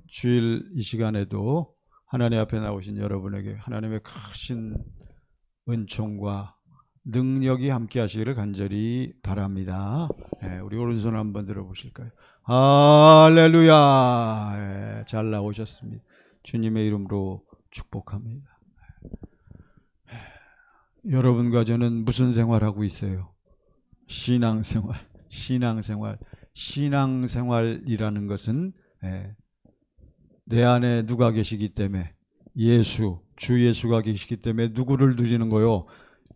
주일 이 시간에도 하나님 앞에 나오신 여러분에게 하나님의 크신 은총과 능력이 함께 하시기를 간절히 바랍니다. 우리 오른손 한번 들어보실까요? 할렐루야. 잘 나오셨습니다. 주님의 이름으로 축복합니다. 여러분과 저는 무슨 생활하고 있어요? 신앙생활이라는 것은 내 안에 누가 계시기 때문에 주 예수가 계시기 때문에 누구를 누리는 거요?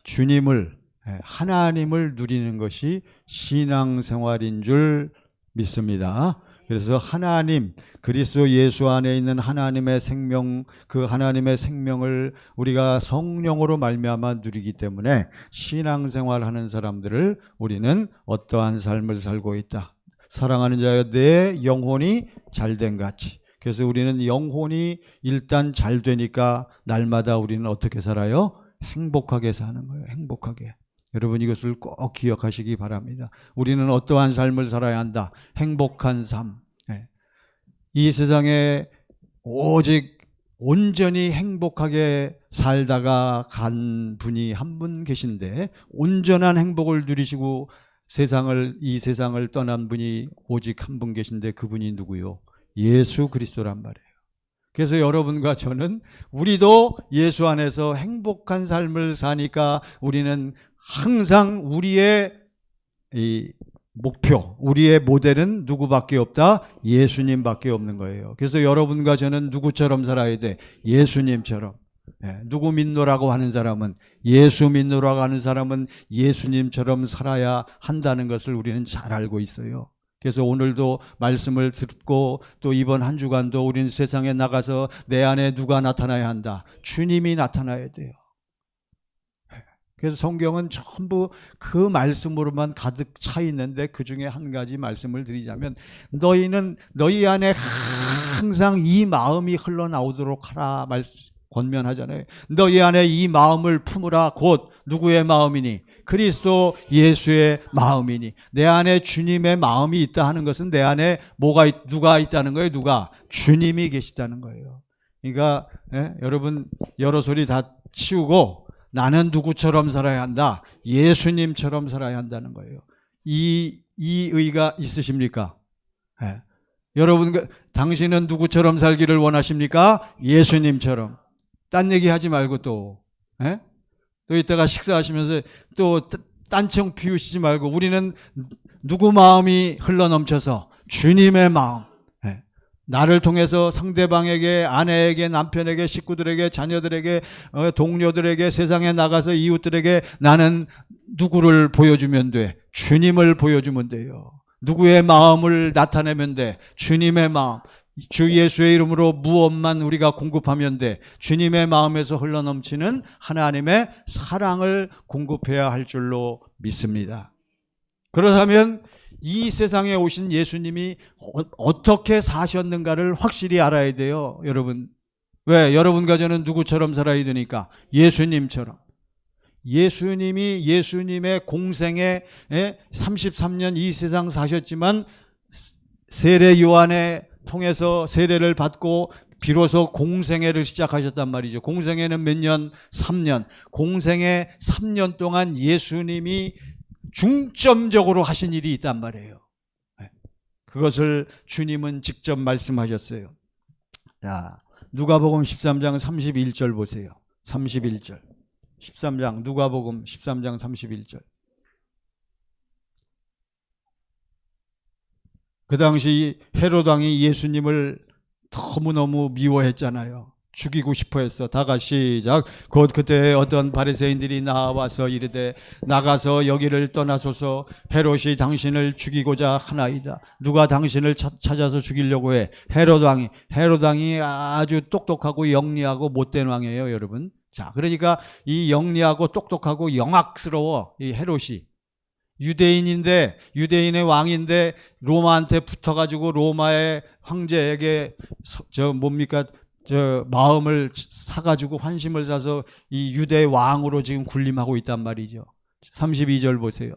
주님을, 하나님을 누리는 것이 신앙생활인 줄 믿습니다. 그래서 하나님, 그리스도 예수 안에 있는 하나님의 생명, 그 하나님의 생명을 우리가 성령으로 말미암아 누리기 때문에 신앙생활하는 사람들을 우리는 어떠한 삶을 살고 있다. 사랑하는 자여 내 영혼이 잘된 같이. 그래서 우리는 영혼이 일단 잘 되니까 날마다 우리는 어떻게 살아요? 행복하게 사는 거예요. 행복하게. 여러분 이것을 꼭 기억하시기 바랍니다. 우리는 어떠한 삶을 살아야 한다. 행복한 삶. 이 세상에 오직 온전히 행복하게 살다가 간 분이 한 분 계신데 온전한 행복을 누리시고 이 세상을 떠난 분이 오직 한 분 계신데 그분이 누구요? 예수 그리스도란 말이에요. 그래서 여러분과 저는 우리도 예수 안에서 행복한 삶을 사니까 우리는 항상 우리의 이 목표, 우리의 모델은 누구밖에 없다? 예수님밖에 없는 거예요. 그래서 여러분과 저는 누구처럼 살아야 돼? 예수님처럼. 누구 믿노라고 하는 사람은, 예수 믿노라고 하는 사람은 예수님처럼 살아야 한다는 것을 우리는 잘 알고 있어요. 그래서 오늘도 말씀을 듣고 또 이번 한 주간도 우리는 세상에 나가서 내 안에 누가 나타나야 한다? 주님이 나타나야 돼요. 그래서 성경은 전부 그 말씀으로만 가득 차 있는데 그 중에 한 가지 말씀을 드리자면 너희 안에 항상 이 마음이 흘러나오도록 하라 권면하잖아요. 너희 안에 이 마음을 품으라. 곧 누구의 마음이니? 그리스도 예수의 마음이니. 내 안에 주님의 마음이 있다 하는 것은 내 안에 누가 있다는 거예요? 누가? 주님이 계시다는 거예요. 그러니까 여러분 여러 소리 다 치우고 나는 누구처럼 살아야 한다? 예수님처럼 살아야 한다는 거예요. 이 의가 있으십니까? 여러분, 당신은 누구처럼 살기를 원하십니까? 예수님처럼. 딴 얘기 하지 말고 또 이따가 식사하시면서 또 딴청 피우시지 말고 우리는 누구 마음이 흘러넘쳐서 주님의 마음. 나를 통해서 상대방에게, 아내에게, 남편에게, 식구들에게, 자녀들에게, 동료들에게, 세상에 나가서 이웃들에게 나는 누구를 보여주면 돼? 주님을 보여주면 돼요. 누구의 마음을 나타내면 돼? 주님의 마음. 주 예수의 이름으로 무엇만 우리가 공급하면 돼? 주님의 마음에서 흘러넘치는 하나님의 사랑을 공급해야 할 줄로 믿습니다. 그렇다면 이 세상에 오신 예수님이 어떻게 사셨는가를 확실히 알아야 돼요, 여러분. 왜? 여러분과 저는 누구처럼 살아야 되니까? 예수님처럼. 예수님이 예수님의 공생에 33년 이 세상 사셨지만 세례 요한에 통해서 세례를 받고 비로소 공생애를 시작하셨단 말이죠. 공생애는 몇 년? 3년. 공생애 3년 동안 예수님이 중점적으로 하신 일이 있단 말이에요. 그것을 주님은 직접 말씀하셨어요. 자, 누가복음 13장 31절 보세요. 31절. 13장 누가복음 13장 31절. 그 당시 헤롯 왕이 예수님을 너무너무 미워했잖아요. 죽이고 싶어 했어. 다가 시작. 곧 그때 어떤 바리새인들이 나와서 이르되 나가서 여기를 떠나소서. 헤롯이 당신을 죽이고자 하나이다. 누가 당신을 찾아서 죽이려고 해? 헤롯 왕이 아주 똑똑하고 영리하고 못된 왕이에요, 여러분. 자, 그러니까 이 영리하고 똑똑하고 영악스러워 이 헤롯이. 유대인의 왕인데 로마한테 붙어가지고 로마의 황제에게 마음을 사가지고 환심을 사서 이 유대 왕으로 지금 군림하고 있단 말이죠. 32절 보세요.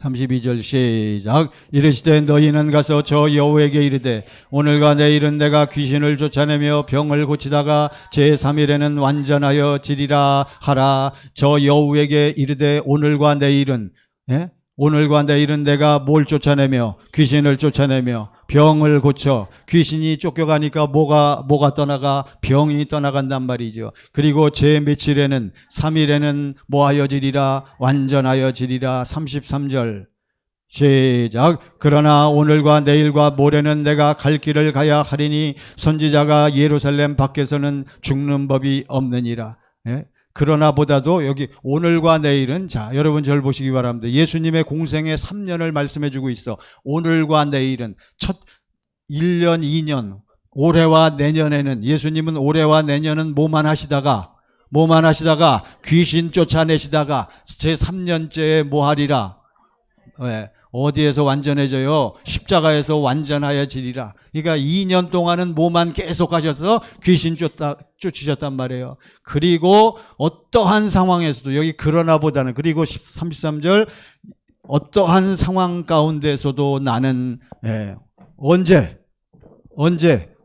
32절 시작. 이르시되 너희는 가서 저 여호에게 이르되 오늘과 내일은 내가 귀신을 쫓아내며 병을 고치다가 제3일에는 완전하여 지리라 하라. 저 여호에게 이르되 오늘과 내일은 오늘과 내일은 내가 뭘 쫓아내며 귀신을 쫓아내며 병을 고쳐. 귀신이 쫓겨가니까 뭐가 떠나가? 병이 떠나간단 말이죠. 그리고 제 며칠에는 3일에는 뭐하여지리라? 완전하여지리라. 33절 시작. 그러나 오늘과 내일과 모레는 내가 갈 길을 가야 하리니 선지자가 예루살렘 밖에서는 죽는 법이 없느니라. 그러나 보다도 여기 오늘과 내일은, 자, 여러분 저를 보시기 바랍니다. 예수님의 공생의 3년을 말씀해 주고 있어. 오늘과 내일은 첫 1년, 2년, 올해와 내년에는, 예수님은 올해와 내년은 뭐만 하시다가 귀신 쫓아내시다가 제 3년째에 뭐 하리라? 어디에서 완전해져요? 십자가에서 완전하여지리라. 그러니까 2년 동안은 뭐만 계속 하셔서 귀신 쫓으셨단 말이에요. 그리고 어떠한 상황에서도, 여기 그러나 보다는, 그리고 33절 어떠한 상황 가운데서도 나는 언제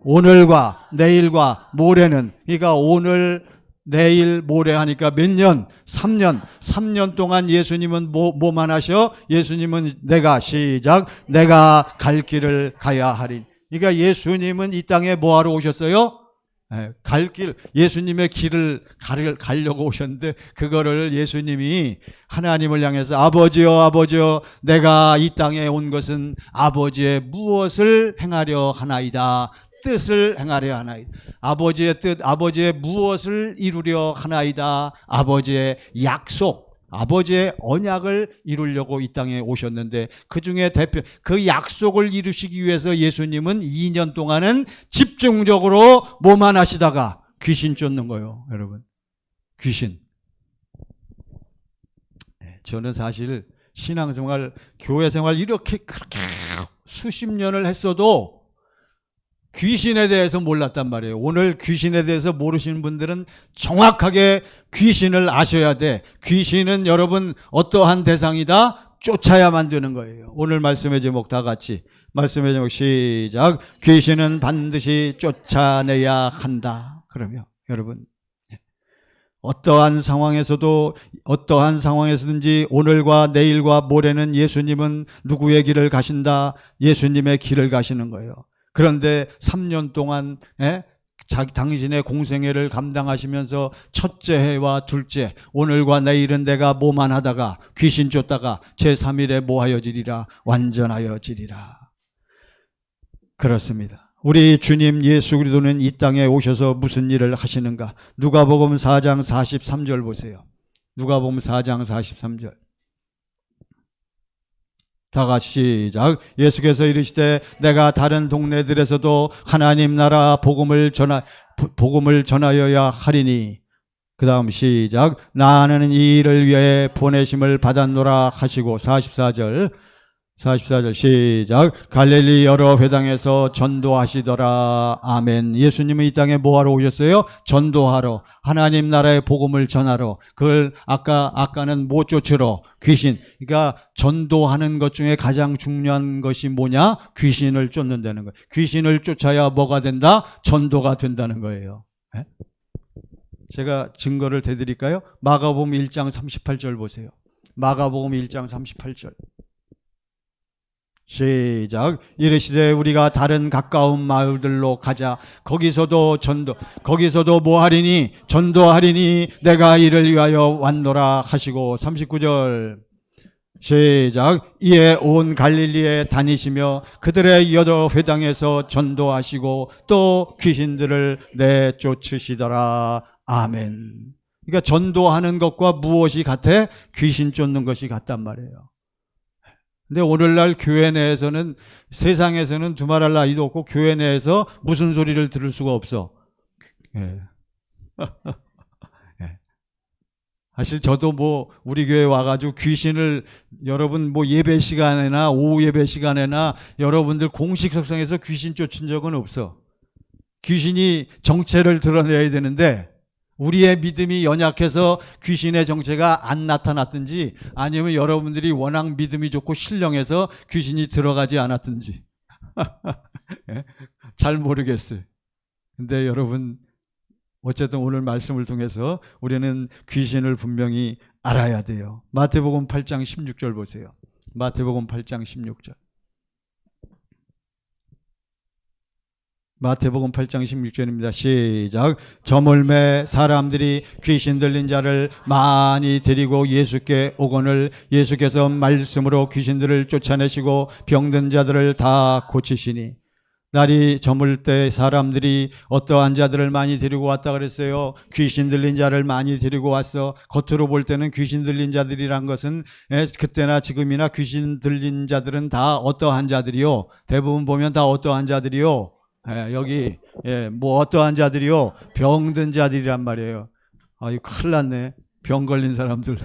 오늘과 내일과 모레는, 그러니까 오늘 내일 모레 하니까 몇 년? 3년 동안 예수님은 뭐만 하셔? 예수님은 내가 갈 길을 가야 하리. 그러니까 예수님은 이 땅에 뭐하러 오셨어요? 갈 길, 예수님의 길을 가려고 오셨는데, 그거를 예수님이 하나님을 향해서 아버지여 내가 이 땅에 온 것은 아버지의 무엇을 행하려 하나이다. 뜻을 행하려 하나이다. 아버지의 뜻, 아버지의 무엇을 이루려 하나이다. 아버지의 약속, 아버지의 언약을 이루려고 이 땅에 오셨는데, 그 중에 그 약속을 이루시기 위해서 예수님은 2년 동안은 집중적으로 뭐만 하시다가 귀신 쫓는 거예요. 여러분, 귀신. 저는 사실 신앙생활, 교회생활 그렇게 수십 년을 했어도 귀신에 대해서 몰랐단 말이에요. 오늘 귀신에 대해서 모르시는 분들은 정확하게 귀신을 아셔야 돼. 귀신은 여러분 어떠한 대상이다? 쫓아야만 되는 거예요. 오늘 말씀의 제목 다 같이, 말씀의 제목 시작. 귀신은 반드시 쫓아내야 한다. 그러면 여러분, 어떠한 상황에서든지 오늘과 내일과 모레는 예수님은 누구의 길을 가신다? 예수님의 길을 가시는 거예요. 그런데 3년 동안 당신의 공생애를 감당하시면서 첫째 해와 둘째, 오늘과 내일은 내가 뭐만 하다가 귀신 쫓다가 제3일에 뭐하여지리라? 완전하여지리라. 그렇습니다. 우리 주님 예수 그리스도는 이 땅에 오셔서 무슨 일을 하시는가? 누가복음 4장 43절 보세요. 누가복음 4장 43절. 다 같이 시작. 예수께서 이르시되 내가 다른 동네들에서도 하나님 나라 복음을 전하여야 하리니, 그 다음 시작. 나는 이 일을 위해 보내심을 받았노라 하시고, 44절 시작. 갈릴리 여러 회당에서 전도하시더라. 아멘. 예수님은 이 땅에 뭐하러 오셨어요? 전도하러, 하나님 나라의 복음을 전하러. 그걸 아까는 못 쫓으러, 귀신. 그러니까 전도하는 것 중에 가장 중요한 것이 뭐냐? 귀신을 쫓는다는 거예요. 귀신을 쫓아야 뭐가 된다? 전도가 된다는 거예요. 제가 증거를 대드릴까요? 마가복음 1장 38절 보세요. 마가복음 1장 38절 시작. 이르시되 우리가 다른 가까운 마을들로 가자. 거기서도 뭐 하리니? 전도하리니 내가 이를 위하여 왔노라 하시고, 39절 시작. 이에 온 갈릴리에 다니시며 그들의 여러 회당에서 전도하시고 또 귀신들을 내쫓으시더라. 아멘. 그러니까 전도하는 것과 무엇이 같아? 귀신 쫓는 것이 같단 말이에요. 근데 오늘날 교회 내에서는, 세상에서는 두말할 나위도 없고 교회 내에서 무슨 소리를 들을 수가 없어. 사실 저도 우리 교회 와가지고 귀신을, 여러분 예배 시간에나 오후 예배 시간에나 여러분들 공식 석상에서 귀신 쫓은 적은 없어. 귀신이 정체를 드러내야 되는데 우리의 믿음이 연약해서 귀신의 정체가 안 나타났든지 아니면 여러분들이 워낙 믿음이 좋고 신령해서 귀신이 들어가지 않았든지 잘 모르겠어요. 근데 여러분 어쨌든 오늘 말씀을 통해서 우리는 귀신을 분명히 알아야 돼요. 마태복음 8장 16절 보세요. 마태복음 8장 16절. 마태복음 8장 16절입니다. 시작. 저물매 사람들이 귀신 들린 자를 많이 데리고 예수께 오거늘 예수께서 말씀으로 귀신들을 쫓아내시고 병든 자들을 다 고치시니. 날이 저물 때 사람들이 어떠한 자들을 많이 데리고 왔다 그랬어요. 귀신 들린 자를 많이 데리고 왔어. 겉으로 볼 때는 귀신 들린 자들이란 것은 그때나 지금이나 귀신 들린 자들은 다 어떠한 자들이요? 대부분 보면 다 어떠한 자들이요? 여기 뭐 어떠한 자들이요? 병든 자들이란 말이에요. 이거 큰일 났네. 병 걸린 사람들.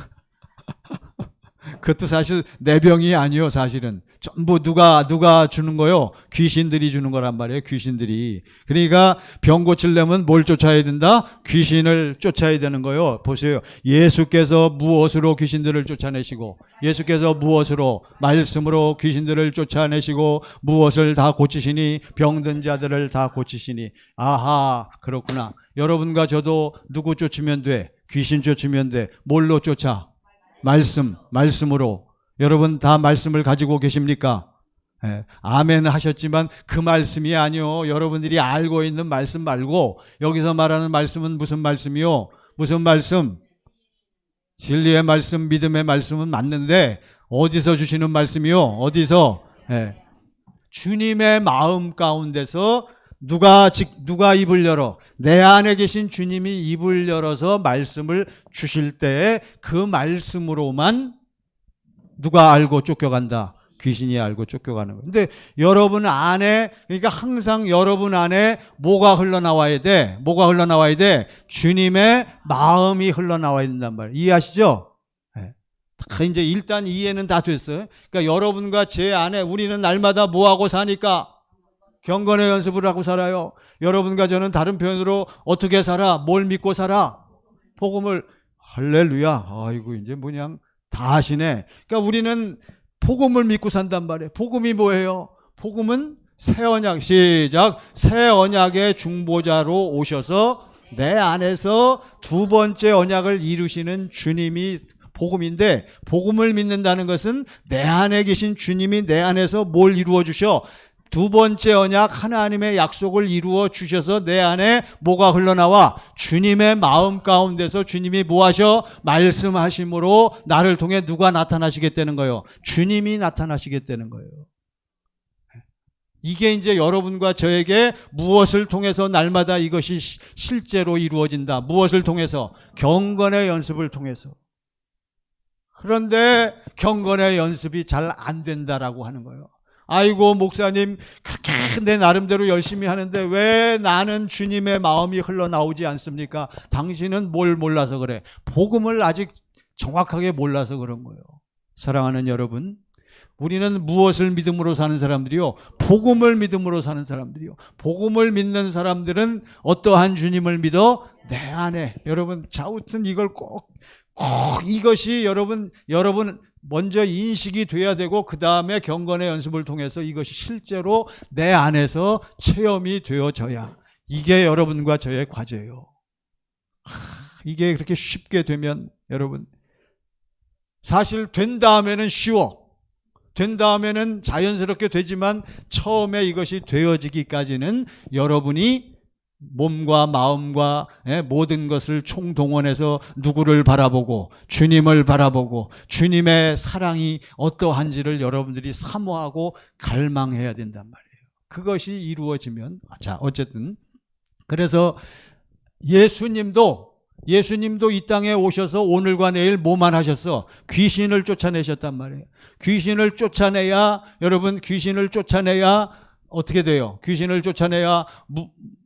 그것도 사실 내 병이 아니요. 사실은 전부 누가 주는 거요? 귀신들이 주는 거란 말이에요. 귀신들이. 그러니까 병 고치려면 뭘 쫓아야 된다? 귀신을 쫓아야 되는 거요. 보세요. 예수께서 무엇으로 귀신들을 쫓아내시고, 예수께서 무엇으로? 말씀으로 귀신들을 쫓아내시고 무엇을 다 고치시니? 병든 자들을 다 고치시니. 아하, 그렇구나. 여러분과 저도 누구 쫓으면 돼? 귀신 쫓으면 돼. 뭘로 쫓아? 말씀으로. 여러분 다 말씀을 가지고 계십니까? 아멘 하셨지만 그 말씀이 아니요. 여러분들이 알고 있는 말씀 말고 여기서 말하는 말씀은 무슨 말씀이요? 무슨 말씀? 진리의 말씀, 믿음의 말씀은 맞는데 어디서 주시는 말씀이요? 어디서? 주님의 마음 가운데서 누가 입을 열어? 내 안에 계신 주님이 입을 열어서 말씀을 주실 때에 그 말씀으로만 누가 알고 쫓겨간다? 귀신이 알고 쫓겨가는 거예요. 근데 여러분 안에, 그러니까 항상 여러분 안에 뭐가 흘러나와야 돼? 뭐가 흘러나와야 돼? 주님의 마음이 흘러나와야 된단 말이에요. 이해하시죠? 이제 일단 이해는 다 됐어요. 그러니까 여러분과 제 안에 우리는 날마다 뭐하고 사니까? 경건의 연습을 하고 살아요. 여러분과 저는 다른 표현으로 어떻게 살아? 뭘 믿고 살아? 복음을. 할렐루야. 아이고 이제 그냥 다 하시네. 그러니까 우리는 복음을 믿고 산단 말이에요. 복음이 뭐예요? 복음은 새 언약. 시작. 새 언약의 중보자로 오셔서 내 안에서 두 번째 언약을 이루시는 주님이 복음인데, 복음을 믿는다는 것은 내 안에 계신 주님이 내 안에서 뭘 이루어 주셔? 두 번째 언약 하나님의 약속을 이루어 주셔서 내 안에 뭐가 흘러나와? 주님의 마음 가운데서 주님이 뭐 하셔? 말씀하심으로 나를 통해 누가 나타나시겠다는 거예요? 주님이 나타나시겠다는 거예요. 이게 이제 여러분과 저에게 무엇을 통해서 날마다 이것이 실제로 이루어진다. 무엇을 통해서? 경건의 연습을 통해서. 그런데 경건의 연습이 잘 안 된다라고 하는 거예요. 아이고 목사님 그렇게 내 나름대로 열심히 하는데 왜 나는 주님의 마음이 흘러나오지 않습니까? 당신은 뭘 몰라서 그래. 복음을 아직 정확하게 몰라서 그런 거예요. 사랑하는 여러분, 우리는 무엇을 믿음으로 사는 사람들이요? 복음을 믿음으로 사는 사람들이요. 복음을 믿는 사람들은 어떠한 주님을 믿어? 내 안에. 여러분 자우튼 이걸 꼭 이것이 여러분 먼저 인식이 돼야 되고 그 다음에 경건의 연습을 통해서 이것이 실제로 내 안에서 체험이 되어져야, 이게 여러분과 저의 과제예요. 이게 그렇게 쉽게 되면 여러분, 사실 된 다음에는 쉬워. 된 다음에는 자연스럽게 되지만 처음에 이것이 되어지기까지는 여러분이 몸과 마음과 모든 것을 총동원해서 누구를 바라보고 주님을 바라보고 주님의 사랑이 어떠한지를 여러분들이 사모하고 갈망해야 된단 말이에요. 그것이 이루어지면, 자 어쨌든 그래서 예수님도 이 땅에 오셔서 오늘과 내일 뭐만 하셨어? 귀신을 쫓아내셨단 말이에요. 귀신을 쫓아내야, 여러분 귀신을 쫓아내야 어떻게 돼요? 귀신을 쫓아내야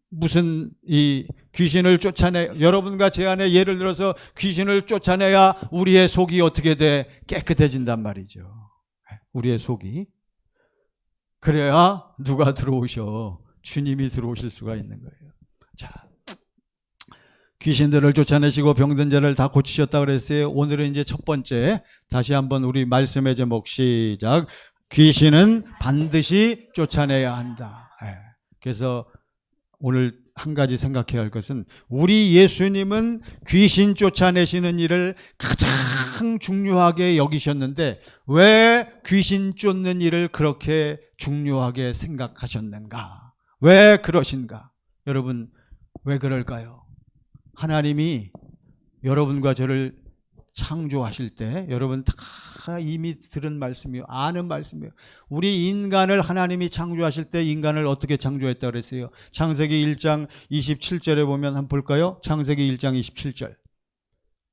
무슨 이 귀신을 쫓아내, 여러분과 제 안에 예를 들어서 귀신을 쫓아내야 우리의 속이 어떻게 돼? 깨끗해진단 말이죠. 우리의 속이. 그래야 누가 들어오셔? 주님이 들어오실 수가 있는 거예요. 자, 귀신들을 쫓아내시고 병든 자를 다 고치셨다 그랬어요. 오늘은 이제 첫 번째, 다시 한번 우리 말씀의 제목 시작. 귀신은 반드시 쫓아내야 한다. 그래서 오늘 한 가지 생각해야 할 것은, 우리 예수님은 귀신 쫓아내시는 일을 가장 중요하게 여기셨는데 왜 귀신 쫓는 일을 그렇게 중요하게 생각하셨는가? 왜 그러신가? 여러분, 왜 그럴까요? 하나님이 여러분과 저를 창조하실 때, 여러분 다 이미 들은 말씀이에요. 아는 말씀이에요. 우리 인간을 하나님이 창조하실 때 인간을 어떻게 창조했다고 그랬어요? 창세기 1장 27절에 보면 한번 볼까요? 창세기 1장 27절.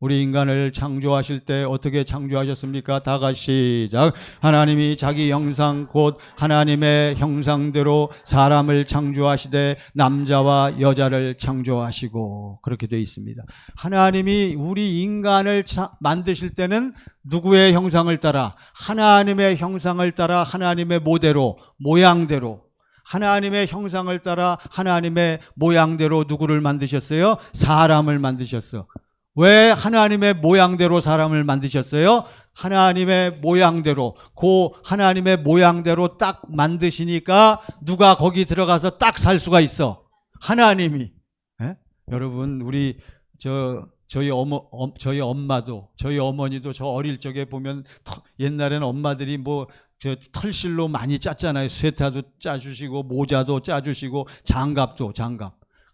우리 인간을 창조하실 때 어떻게 창조하셨습니까? 다 같이 시작. 하나님이 자기 형상 곧 하나님의 형상대로 사람을 창조하시되 남자와 여자를 창조하시고, 그렇게 되어 있습니다. 하나님이 우리 인간을 만드실 때는 누구의 형상을 따라? 하나님의 형상을 따라, 하나님의 모대로, 모양대로, 하나님의 형상을 따라 하나님의 모양대로 누구를 만드셨어요? 사람을 만드셨어. 왜 하나님의 모양대로 사람을 만드셨어요? 하나님의 모양대로, 하나님의 모양대로 딱 만드시니까 누가 거기 들어가서 딱 살 수가 있어? 하나님이. 여러분, 우리 저희 엄마도, 저희 어머니도 저 어릴 적에 보면 옛날에는 엄마들이 저 털실로 많이 짰잖아요. 스웨터도 짜주시고 모자도 짜주시고 장갑.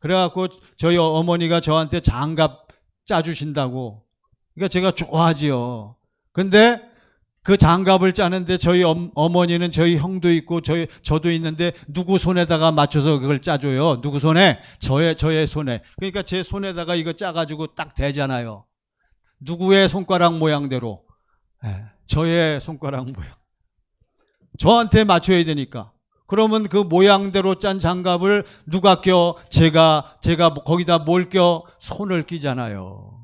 그래갖고 저희 어머니가 저한테 장갑 짜주신다고. 그러니까 제가 좋아하지요. 근데 그 장갑을 짜는데 저희 어머니는 저희 형도 있고 저도 있는데 누구 손에다가 맞춰서 그걸 짜줘요? 누구 손에? 저의 손에. 그러니까 제 손에다가 이거 짜가지고 딱 대잖아요. 누구의 손가락 모양대로? 저의 손가락 모양. 저한테 맞춰야 되니까. 그러면 그 모양대로 짠 장갑을 누가 껴? 제가 거기다 뭘 껴? 손을 끼잖아요.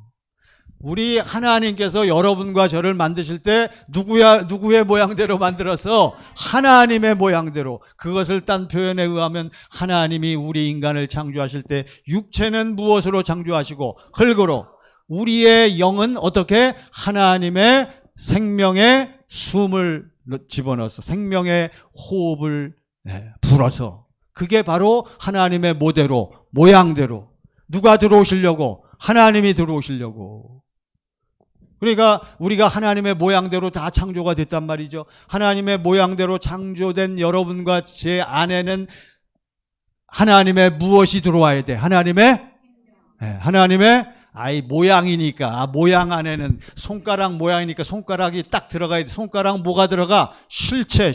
우리 하나님께서 여러분과 저를 만드실 때 누구의 모양대로 만들어서? 하나님의 모양대로. 그것을 딴 표현에 의하면 하나님이 우리 인간을 창조하실 때 육체는 무엇으로 창조하시고? 흙으로. 우리의 영은 어떻게? 하나님의 생명의 숨을 집어넣어서, 생명의 호흡을 불어서. 그게 바로 하나님의 모대로, 모양대로. 누가 들어오시려고? 하나님이 들어오시려고. 그러니까 우리가 하나님의 모양대로 다 창조가 됐단 말이죠. 하나님의 모양대로 창조된 여러분과 제 안에는 하나님의 무엇이 들어와야 돼? 하나님의 모양이니까. 모양 안에는 손가락 모양이니까 손가락이 딱 들어가야 돼. 손가락 뭐가 들어가? 실체.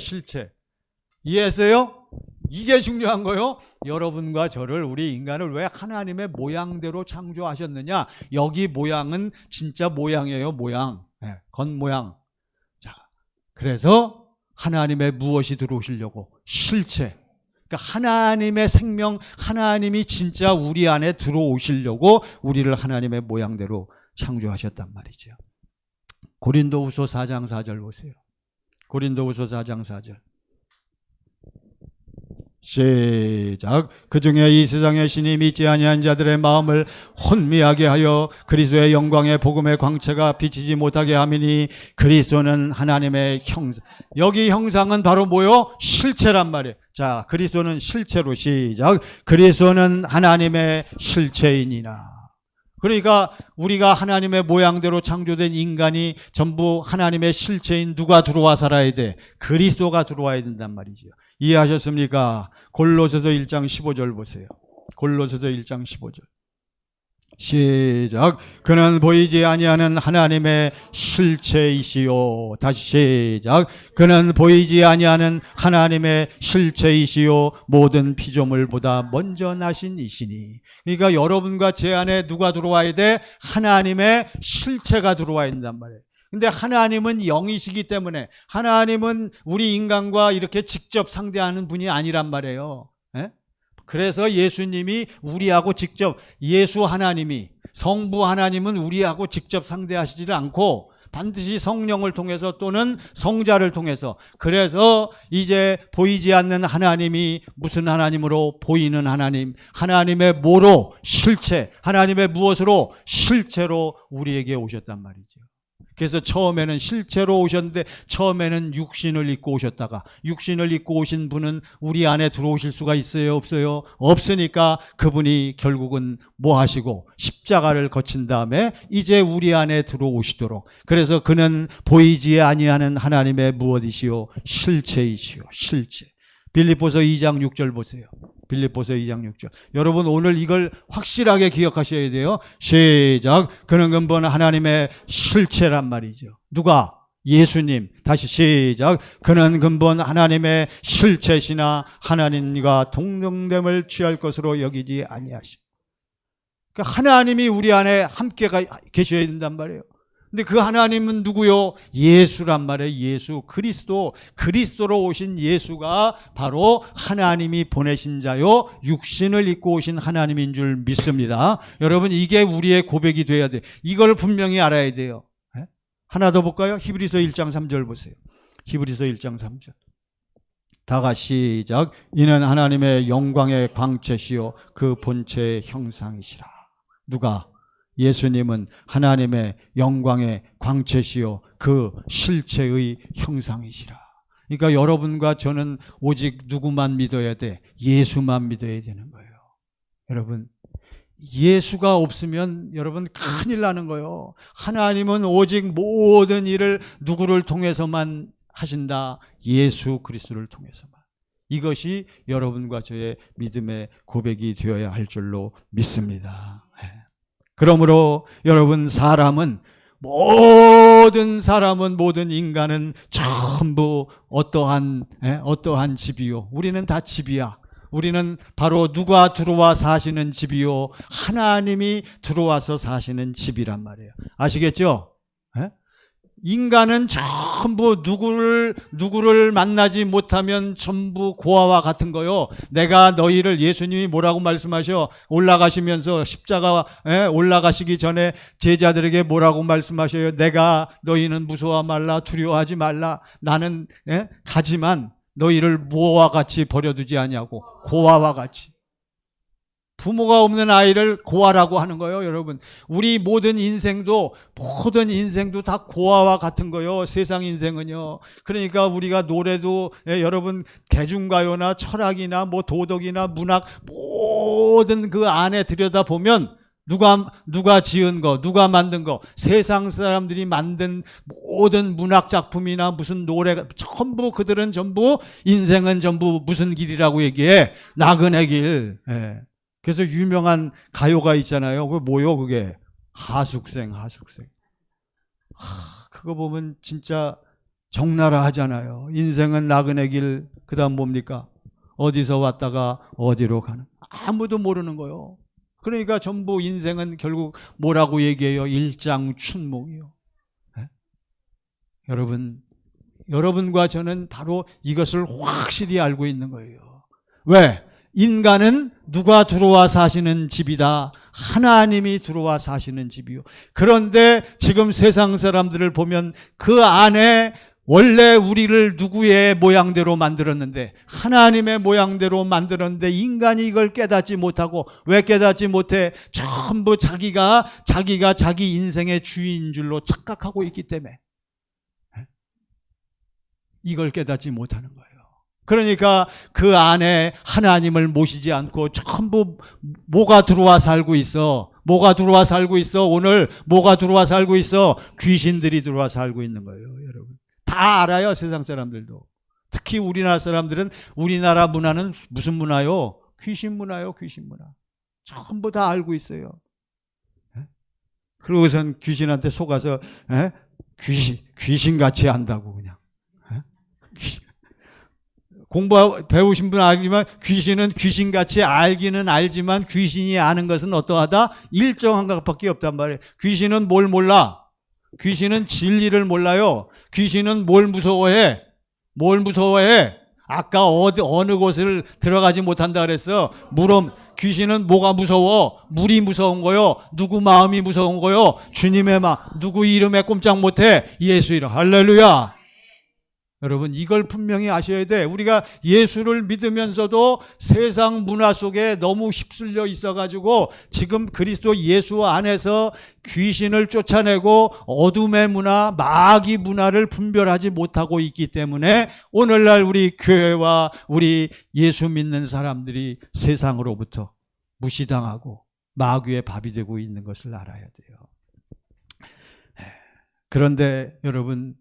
이해했어요? 이게 중요한 거요. 여러분과 저를, 우리 인간을 왜 하나님의 모양대로 창조하셨느냐? 여기 모양은 진짜 모양이에요. 모양. 겉모양. 자, 그래서 하나님의 무엇이 들어오시려고? 실체. 그러니까 하나님의 생명, 하나님이 진짜 우리 안에 들어오시려고 우리를 하나님의 모양대로 창조하셨단 말이죠. 고린도후서 4장 4절 보세요. 고린도후서 4장 4절. 시작. 그중에 이 세상의 신이 믿지 아니한 자들의 마음을 혼미하게 하여 그리스도의 영광의 복음의 광채가 비치지 못하게 함이니 그리스도는 하나님의 형상. 여기 형상은 바로 뭐요? 실체란 말이에요. 자, 그리스도는 실체로. 시작. 그리스도는 하나님의 실체이니라. 그러니까 우리가 하나님의 모양대로 창조된 인간이 전부 하나님의 실체인 누가 들어와 살아야 돼? 그리스도가 들어와야 된단 말이죠. 이해하셨습니까? 골로새서 1장 15절 보세요. 골로새서 1장 15절. 시작. 그는 보이지 아니하는 하나님의 실체이시요. 다시 시작. 그는 보이지 아니하는 하나님의 실체이시요 모든 피조물보다 먼저 나신 이시니. 그러니까 여러분과 제 안에 누가 들어와야 돼? 하나님의 실체가 들어와야 된단 말이에요. 근데 하나님은 영이시기 때문에, 하나님은 우리 인간과 이렇게 직접 상대하는 분이 아니란 말이에요. 그래서 예수님이 우리하고 직접, 예수 하나님이, 성부 하나님은 우리하고 직접 상대하시지를 않고 반드시 성령을 통해서 또는 성자를 통해서. 그래서 이제 보이지 않는 하나님이 무슨 하나님으로? 보이는 하나님, 하나님의 뭐로? 실체, 하나님의 무엇으로? 실체로 우리에게 오셨단 말이죠. 그래서 처음에는 실체로 오셨는데 처음에는 육신을 입고 오셨다가 육신을 입고 오신 분은 우리 안에 들어오실 수가 있어요? 없어요? 없으니까 그분이 결국은 뭐 하시고 십자가를 거친 다음에 이제 우리 안에 들어오시도록. 그래서 그는 보이지 아니하는 하나님의 무엇이시오? 실체이시오. 실체. 빌립보서 2장 6절 보세요. 빌립보서 2장 6절. 여러분 오늘 이걸 확실하게 기억하셔야 돼요. 시작. 그는 근본 하나님의 실체란 말이죠. 누가? 예수님. 다시 시작. 그는 근본 하나님의 실체시나 하나님과 동등됨을 취할 것으로 여기지 아니하시고. 그러니까 하나님이 우리 안에 함께 계셔야 된단 말이에요. 근데 그 하나님은 누구요? 예수란 말이에요. 예수 그리스도. 그리스도로 오신 예수가 바로 하나님이 보내신 자요 육신을 입고 오신 하나님인 줄 믿습니다. 여러분 이게 우리의 고백이 돼야 돼요. 이걸 분명히 알아야 돼요. 하나 더 볼까요? 히브리서 1장 3절 보세요. 히브리서 1장 3절. 다 같이 시작. 이는 하나님의 영광의 광채시요 그 본체의 형상이시라. 누가? 예수님은 하나님의 영광의 광채시요 그 실체의 형상이시라. 그러니까 여러분과 저는 오직 누구만 믿어야 돼? 예수만 믿어야 되는 거예요. 여러분 예수가 없으면 여러분 큰일 나는 거예요. 하나님은 오직 모든 일을 누구를 통해서만 하신다? 예수 그리스도를 통해서만. 이것이 여러분과 저의 믿음의 고백이 되어야 할 줄로 믿습니다. 그러므로 여러분 모든 인간은 전부 어떠한 집이요. 우리는 다 집이야. 우리는 바로 누가 들어와 사시는 집이요. 하나님이 들어와서 사시는 집이란 말이에요. 아시겠죠? 인간은 전부 누구를 만나지 못하면 전부 고아와 같은 거요. 내가 너희를 예수님이 뭐라고 말씀하셔? 올라가시면서 십자가 올라가시기 전에 제자들에게 뭐라고 말씀하셔요? 내가 너희는 무서워 말라 두려워하지 말라. 나는 가지만 너희를 무엇과 같이 버려두지 아니하고 고아와 같이. 부모가 없는 아이를 고아라고 하는 거예요, 여러분. 우리 모든 인생도 다 고아와 같은 거예요, 세상 인생은요. 그러니까 우리가 노래도 여러분 대중가요나 철학이나 뭐 도덕이나 문학 모든 그 안에 들여다보면 누가 지은 거, 누가 만든 거, 세상 사람들이 만든 모든 문학 작품이나 무슨 노래가 전부 그들은 전부 인생은 전부 무슨 길이라고 얘기해? 나그네 길. 그래서 유명한 가요가 있잖아요. 그게 뭐요? 그게 하숙생. 그거 보면 진짜 적나라 하잖아요. 인생은 나그네 길. 그 다음 뭡니까? 어디서 왔다가 어디로 가는. 아무도 모르는 거요. 그러니까 전부 인생은 결국 뭐라고 얘기해요? 일장춘몽이요. 여러분과 저는 바로 이것을 확실히 알고 있는 거예요. 왜? 인간은 누가 들어와 사시는 집이다. 하나님이 들어와 사시는 집이요. 그런데 지금 세상 사람들을 보면 그 안에 원래 우리를 누구의 모양대로 만들었는데 하나님의 모양대로 만들었는데 인간이 이걸 깨닫지 못하고 왜 깨닫지 못해? 전부 자기가 자기 인생의 주인인 줄로 착각하고 있기 때문에 이걸 깨닫지 못하는 거예요. 그러니까 그 안에 하나님을 모시지 않고 전부 뭐가 들어와 살고 있어? 오늘 뭐가 들어와 살고 있어? 귀신들이 들어와 살고 있는 거예요, 여러분. 다 알아요, 세상 사람들도. 특히 우리나라 사람들은 우리나라 문화는 무슨 문화요? 귀신 문화요, 귀신 문화. 전부 다 알고 있어요. 그러고선 귀신한테 속아서 귀신같이 한다고 그냥. 배우신 분 알지만 귀신은 귀신같이 알기는 알지만 귀신이 아는 것은 어떠하다? 일정한 것밖에 없단 말이에요. 귀신은 뭘 몰라? 귀신은 진리를 몰라요. 귀신은 뭘 무서워해? 아까 어느 곳을 들어가지 못한다 그랬어? 귀신은 뭐가 무서워? 물이 무서운 거요? 누구 마음이 무서운 거요? 주님의 마음. 누구 이름에 꼼짝 못해? 예수 이름. 할렐루야. 여러분, 이걸 분명히 아셔야 돼. 우리가 예수를 믿으면서도 세상 문화 속에 너무 휩쓸려 있어가지고 지금 그리스도 예수 안에서 귀신을 쫓아내고 어둠의 문화, 마귀 문화를 분별하지 못하고 있기 때문에 오늘날 우리 교회와 우리 예수 믿는 사람들이 세상으로부터 무시당하고 마귀의 밥이 되고 있는 것을 알아야 돼요. 그런데 여러분,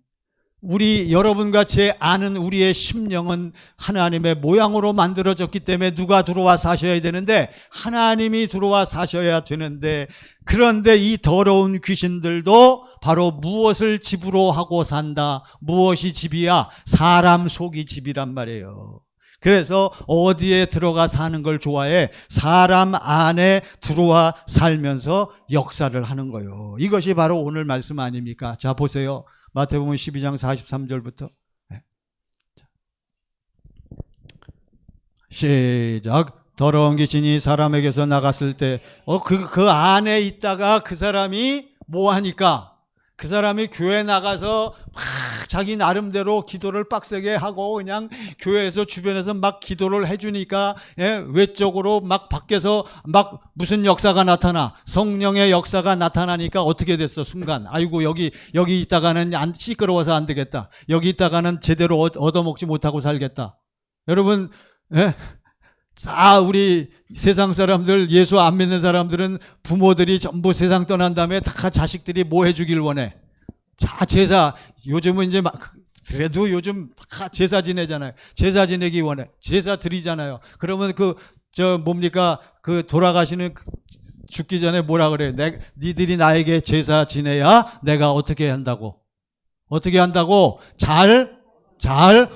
여러분같이 아는 우리의 심령은 하나님의 모양으로 만들어졌기 때문에 누가 들어와 사셔야 되는데, 하나님이 들어와 사셔야 되는데, 그런데 이 더러운 귀신들도 바로 무엇을 집으로 하고 산다. 무엇이 집이야? 사람 속이 집이란 말이에요. 그래서 어디에 들어가 사는 걸 좋아해? 사람 안에 들어와 살면서 역사를 하는 거예요. 이것이 바로 오늘 말씀 아닙니까? 자, 보세요. 마태복음 12장 43절부터 시작. 더러운 귀신이 사람에게서 나갔을 때 그 안에 있다가 그 사람이 뭐 하니까? 그 사람이 교회 나가서 막 자기 나름대로 기도를 빡세게 하고 그냥 교회에서 주변에서 막 기도를 해주니까 외적으로 막 밖에서 막 무슨 역사가 나타나, 성령의 역사가 나타나니까 어떻게 됐어? 순간 아이고 여기 있다가는 안 시끄러워서 안 되겠다. 여기 있다가는 제대로 얻어먹지 못하고 살겠다. 여러분, 우리 세상 사람들, 예수 안 믿는 사람들은 부모들이 전부 세상 떠난 다음에 다 자식들이 뭐 해주길 원해? 자, 제사. 요즘은 이제 그래도 요즘 다 제사 지내잖아요. 제사 지내기 원해. 제사 드리잖아요. 그러면 돌아가시는 죽기 전에 뭐라 그래요? 니들이 나에게 제사 지내야 내가 어떻게 한다고? 어떻게 한다고? 잘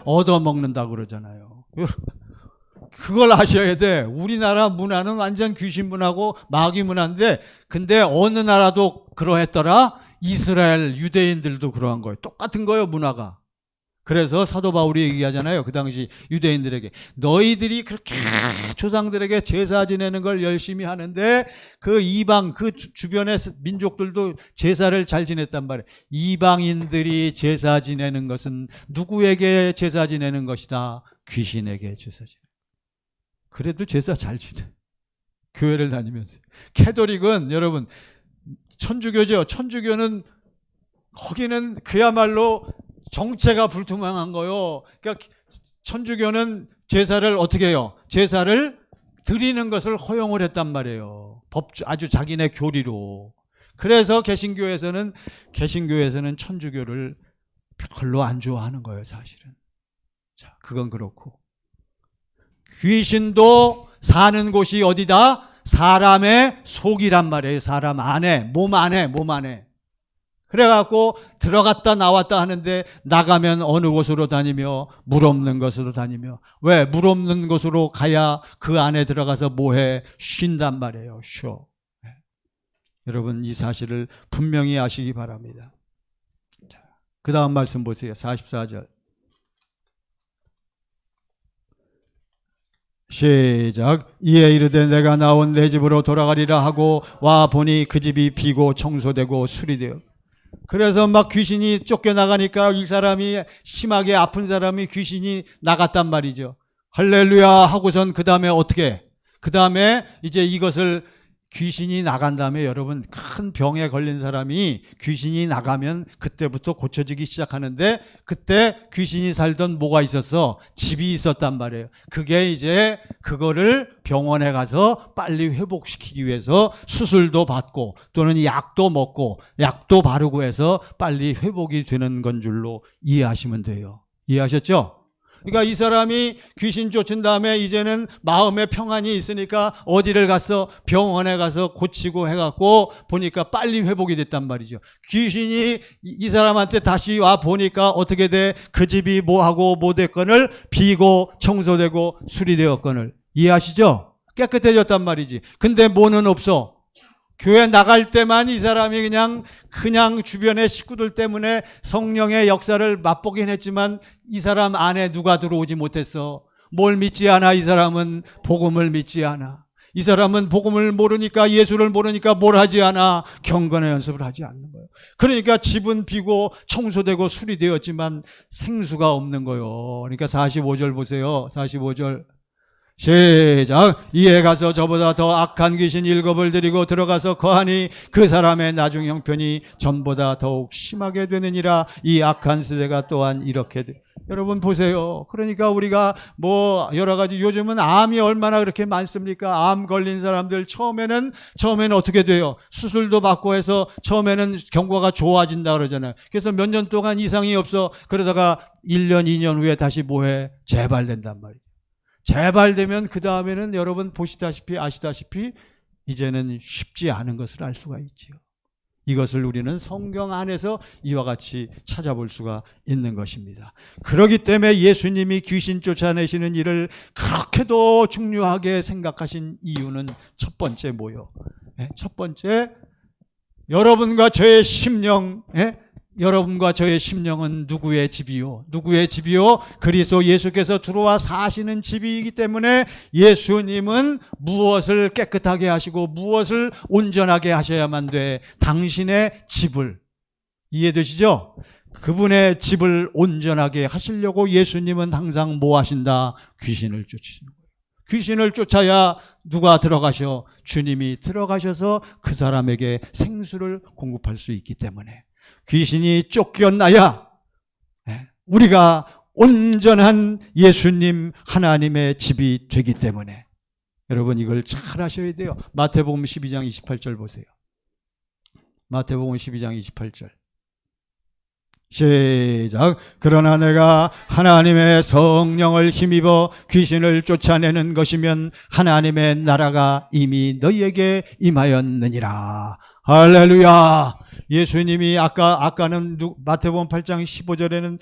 얻어먹는다고 그러잖아요. 그걸 아셔야 돼. 우리나라 문화는 완전 귀신 문화고 마귀 문화인데, 근데 어느 나라도 그러했더라? 이스라엘 유대인들도 그러한 거예요. 똑같은 거예요, 문화가. 그래서 사도 바울이 얘기하잖아요. 그 당시 유대인들에게, 너희들이 그렇게 조상들에게 제사 지내는 걸 열심히 하는데 그 이방, 그 주변의 민족들도 제사를 잘 지냈단 말이에요. 이방인들이 제사 지내는 것은 누구에게 제사 지내는 것이다? 귀신에게 제사 지내. 그래도 제사 잘 지내. 교회를 다니면서. 캐톨릭은 여러분 천주교죠. 천주교는 거기는 그야말로 정체가 불투명한 거요. 그러니까 천주교는 제사를 어떻게 해요? 제사를 드리는 것을 허용을 했단 말이에요. 아주 자기네 교리로. 그래서 개신교에서는 천주교를 별로 안 좋아하는 거예요, 사실은. 자, 그건 그렇고. 귀신도 사는 곳이 어디다? 사람의 속이란 말이에요. 사람 안에, 몸 안에. 그래갖고 들어갔다 나왔다 하는데, 나가면 어느 곳으로 다니며? 물 없는 곳으로 다니며. 왜? 물 없는 곳으로 가야 그 안에 들어가서 뭐해? 쉰단 말이에요. 쉬어. 여러분, 이 사실을 분명히 아시기 바랍니다. 자, 그 다음 말씀 보세요. 44절. 시작. 이에 이르되 내가 나온 내 집으로 돌아가리라 하고 와 보니 그 집이 비고 청소되고 수리되어. 그래서 막 귀신이 쫓겨나가니까 이 사람이 심하게 아픈 사람이 귀신이 나갔단 말이죠. 할렐루야 하고선 그 다음에 어떻게? 그 다음에 이제 이것을 귀신이 나간 다음에 여러분, 큰 병에 걸린 사람이 귀신이 나가면 그때부터 고쳐지기 시작하는데, 그때 귀신이 살던 뭐가 있었어? 집이 있었단 말이에요. 그게 이제 그거를 병원에 가서 빨리 회복시키기 위해서 수술도 받고 또는 약도 먹고 약도 바르고 해서 빨리 회복이 되는 건 줄로 이해하시면 돼요. 이해하셨죠? 그러니까 이 사람이 귀신 쫓은 다음에 이제는 마음의 평안이 있으니까 어디를 갔어? 병원에 가서 고치고 해갖고 보니까 빨리 회복이 됐단 말이죠. 귀신이 이 사람한테 다시 와 보니까 어떻게 돼? 그 집이 뭐하고 뭐 됐건을 비고 청소되고 수리되었건을. 이해하시죠? 깨끗해졌단 말이지. 근데 뭐는 없어? 교회 나갈 때만 이 사람이 그냥 주변의 식구들 때문에 성령의 역사를 맛보긴 했지만 이 사람 안에 누가 들어오지 못했어. 뭘 믿지 않아? 이 사람은 복음을 믿지 않아. 이 사람은 복음을 모르니까, 예수를 모르니까 뭘 하지 않아? 경건의 연습을 하지 않는 거예요. 그러니까 집은 비고 청소되고 수리되었지만 생수가 없는 거예요. 그러니까 45절 보세요. 45절 시작. 이에 가서 저보다 더 악한 귀신 7을 데리고 들어가서 거하니 그 사람의 나중 형편이 전보다 더욱 심하게 되느니라. 이 악한 세대가 또한 이렇게 여러분 보세요. 그러니까 우리가 여러 가지, 요즘은 암이 얼마나 그렇게 많습니까? 암 걸린 사람들 처음에는 어떻게 돼요? 수술도 받고 해서 처음에는 경과가 좋아진다 그러잖아요. 그래서 몇 년 동안 이상이 없어. 그러다가 1년 2년 후에 다시 재발된단 말이에요. 재발되면 그 다음에는 여러분 아시다시피 이제는 쉽지 않은 것을 알 수가 있지요. 이것을 우리는 성경 안에서 이와 같이 찾아볼 수가 있는 것입니다. 그렇기 때문에 예수님이 귀신 쫓아내시는 일을 그렇게도 중요하게 생각하신 이유는 첫 번째 뭐요? 첫 번째, 여러분과 저의 심령, 여러분과 저의 심령은 누구의 집이요? 누구의 집이요? 그리스도 예수께서 들어와 사시는 집이기 때문에 예수님은 무엇을 깨끗하게 하시고 무엇을 온전하게 하셔야만 돼? 당신의 집을. 이해되시죠? 그분의 집을 온전하게 하시려고 예수님은 항상 뭐 하신다? 귀신을 쫓으시는 거예요. 귀신을 쫓아야 누가 들어가셔? 주님이 들어가셔서 그 사람에게 생수를 공급할 수 있기 때문에 귀신이 쫓겨나야 우리가 온전한 예수님 하나님의 집이 되기 때문에 여러분 이걸 잘 하셔야 돼요. 마태복음 12장 28절 보세요. 마태복음 12장 28절 시작. 그러나 내가 하나님의 성령을 힘입어 귀신을 쫓아내는 것이면 하나님의 나라가 이미 너희에게 임하였느니라. 할렐루야. 예수님이 아까는 마태복음 8장 15절에는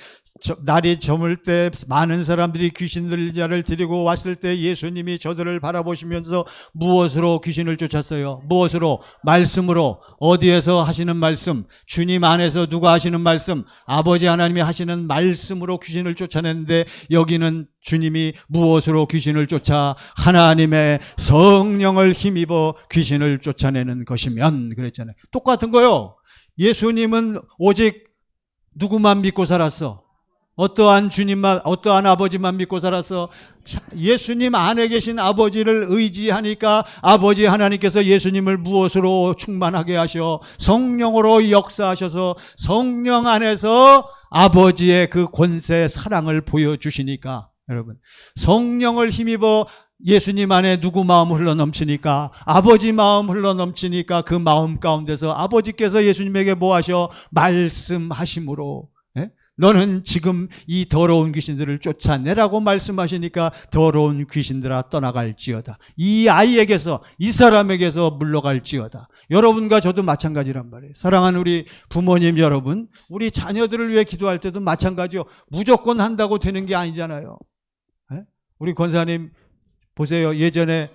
날이 저물 때 많은 사람들이 귀신 들린 자를 데리고 왔을 때 예수님이 저들을 바라보시면서 무엇으로 귀신을 쫓았어요? 무엇으로? 말씀으로. 어디에서 하시는 말씀? 주님 안에서 누가 하시는 말씀? 아버지 하나님이 하시는 말씀으로 귀신을 쫓아냈는데 여기는 주님이 무엇으로 귀신을 쫓아? 하나님의 성령을 힘입어 귀신을 쫓아내는 것이면 그랬잖아요. 똑같은 거요. 예수님은 오직 누구만 믿고 살았어? 어떠한 주님만, 어떠한 아버지만 믿고 살았어? 예수님 안에 계신 아버지를 의지하니까 아버지 하나님께서 예수님을 무엇으로 충만하게 하셔? 성령으로 역사하셔서 성령 안에서 아버지의 그 권세, 사랑을 보여주시니까 여러분 성령을 힘입어 예수님 안에 누구 마음 흘러넘치니까? 아버지 마음 흘러넘치니까 그 마음 가운데서 아버지께서 예수님에게 뭐 하셔? 말씀하심으로 너는 지금 이 더러운 귀신들을 쫓아내라고 말씀하시니까 더러운 귀신들아 떠나갈지어다. 이 아이에게서, 이 사람에게서 물러갈지어다. 여러분과 저도 마찬가지란 말이에요. 사랑하는 우리 부모님 여러분, 우리 자녀들을 위해 기도할 때도 마찬가지요. 무조건 한다고 되는 게 아니잖아요. 우리 권사님 보세요. 예전에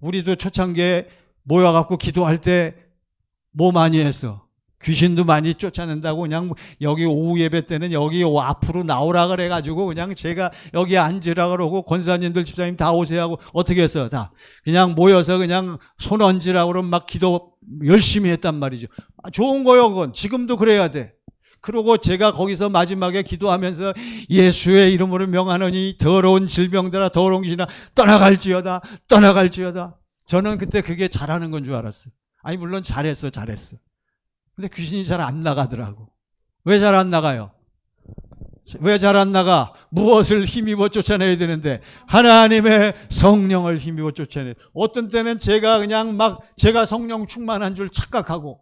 우리도 초창기에 모여갖고 기도할 때 뭐 많이 했어? 귀신도 많이 쫓아낸다고 그냥 여기 오후 예배 때는 여기 앞으로 나오라 그래가지고 그냥 제가 여기 앉으라 그러고 권사님들 집사님 다 오세요 하고 어떻게 했어요? 다 그냥 모여서 그냥 손 얹으라 그러면 막 기도 열심히 했단 말이죠. 좋은 거요 그건. 지금도 그래야 돼. 그러고 제가 거기서 마지막에 기도하면서 예수의 이름으로 명하노니 더러운 질병들아 더러운 귀신아 떠나갈지어다 떠나갈지어다. 저는 그때 그게 잘하는 건 줄 알았어요. 아니 물론 잘했어. 근데 귀신이 잘 안 나가더라고. 왜 잘 안 나가요? 왜 잘 안 나가? 무엇을 힘입어 쫓아내야 되는데 하나님의 성령을 힘입어 쫓아내야 돼. 어떤 때는 제가 그냥 제가 성령 충만한 줄 착각하고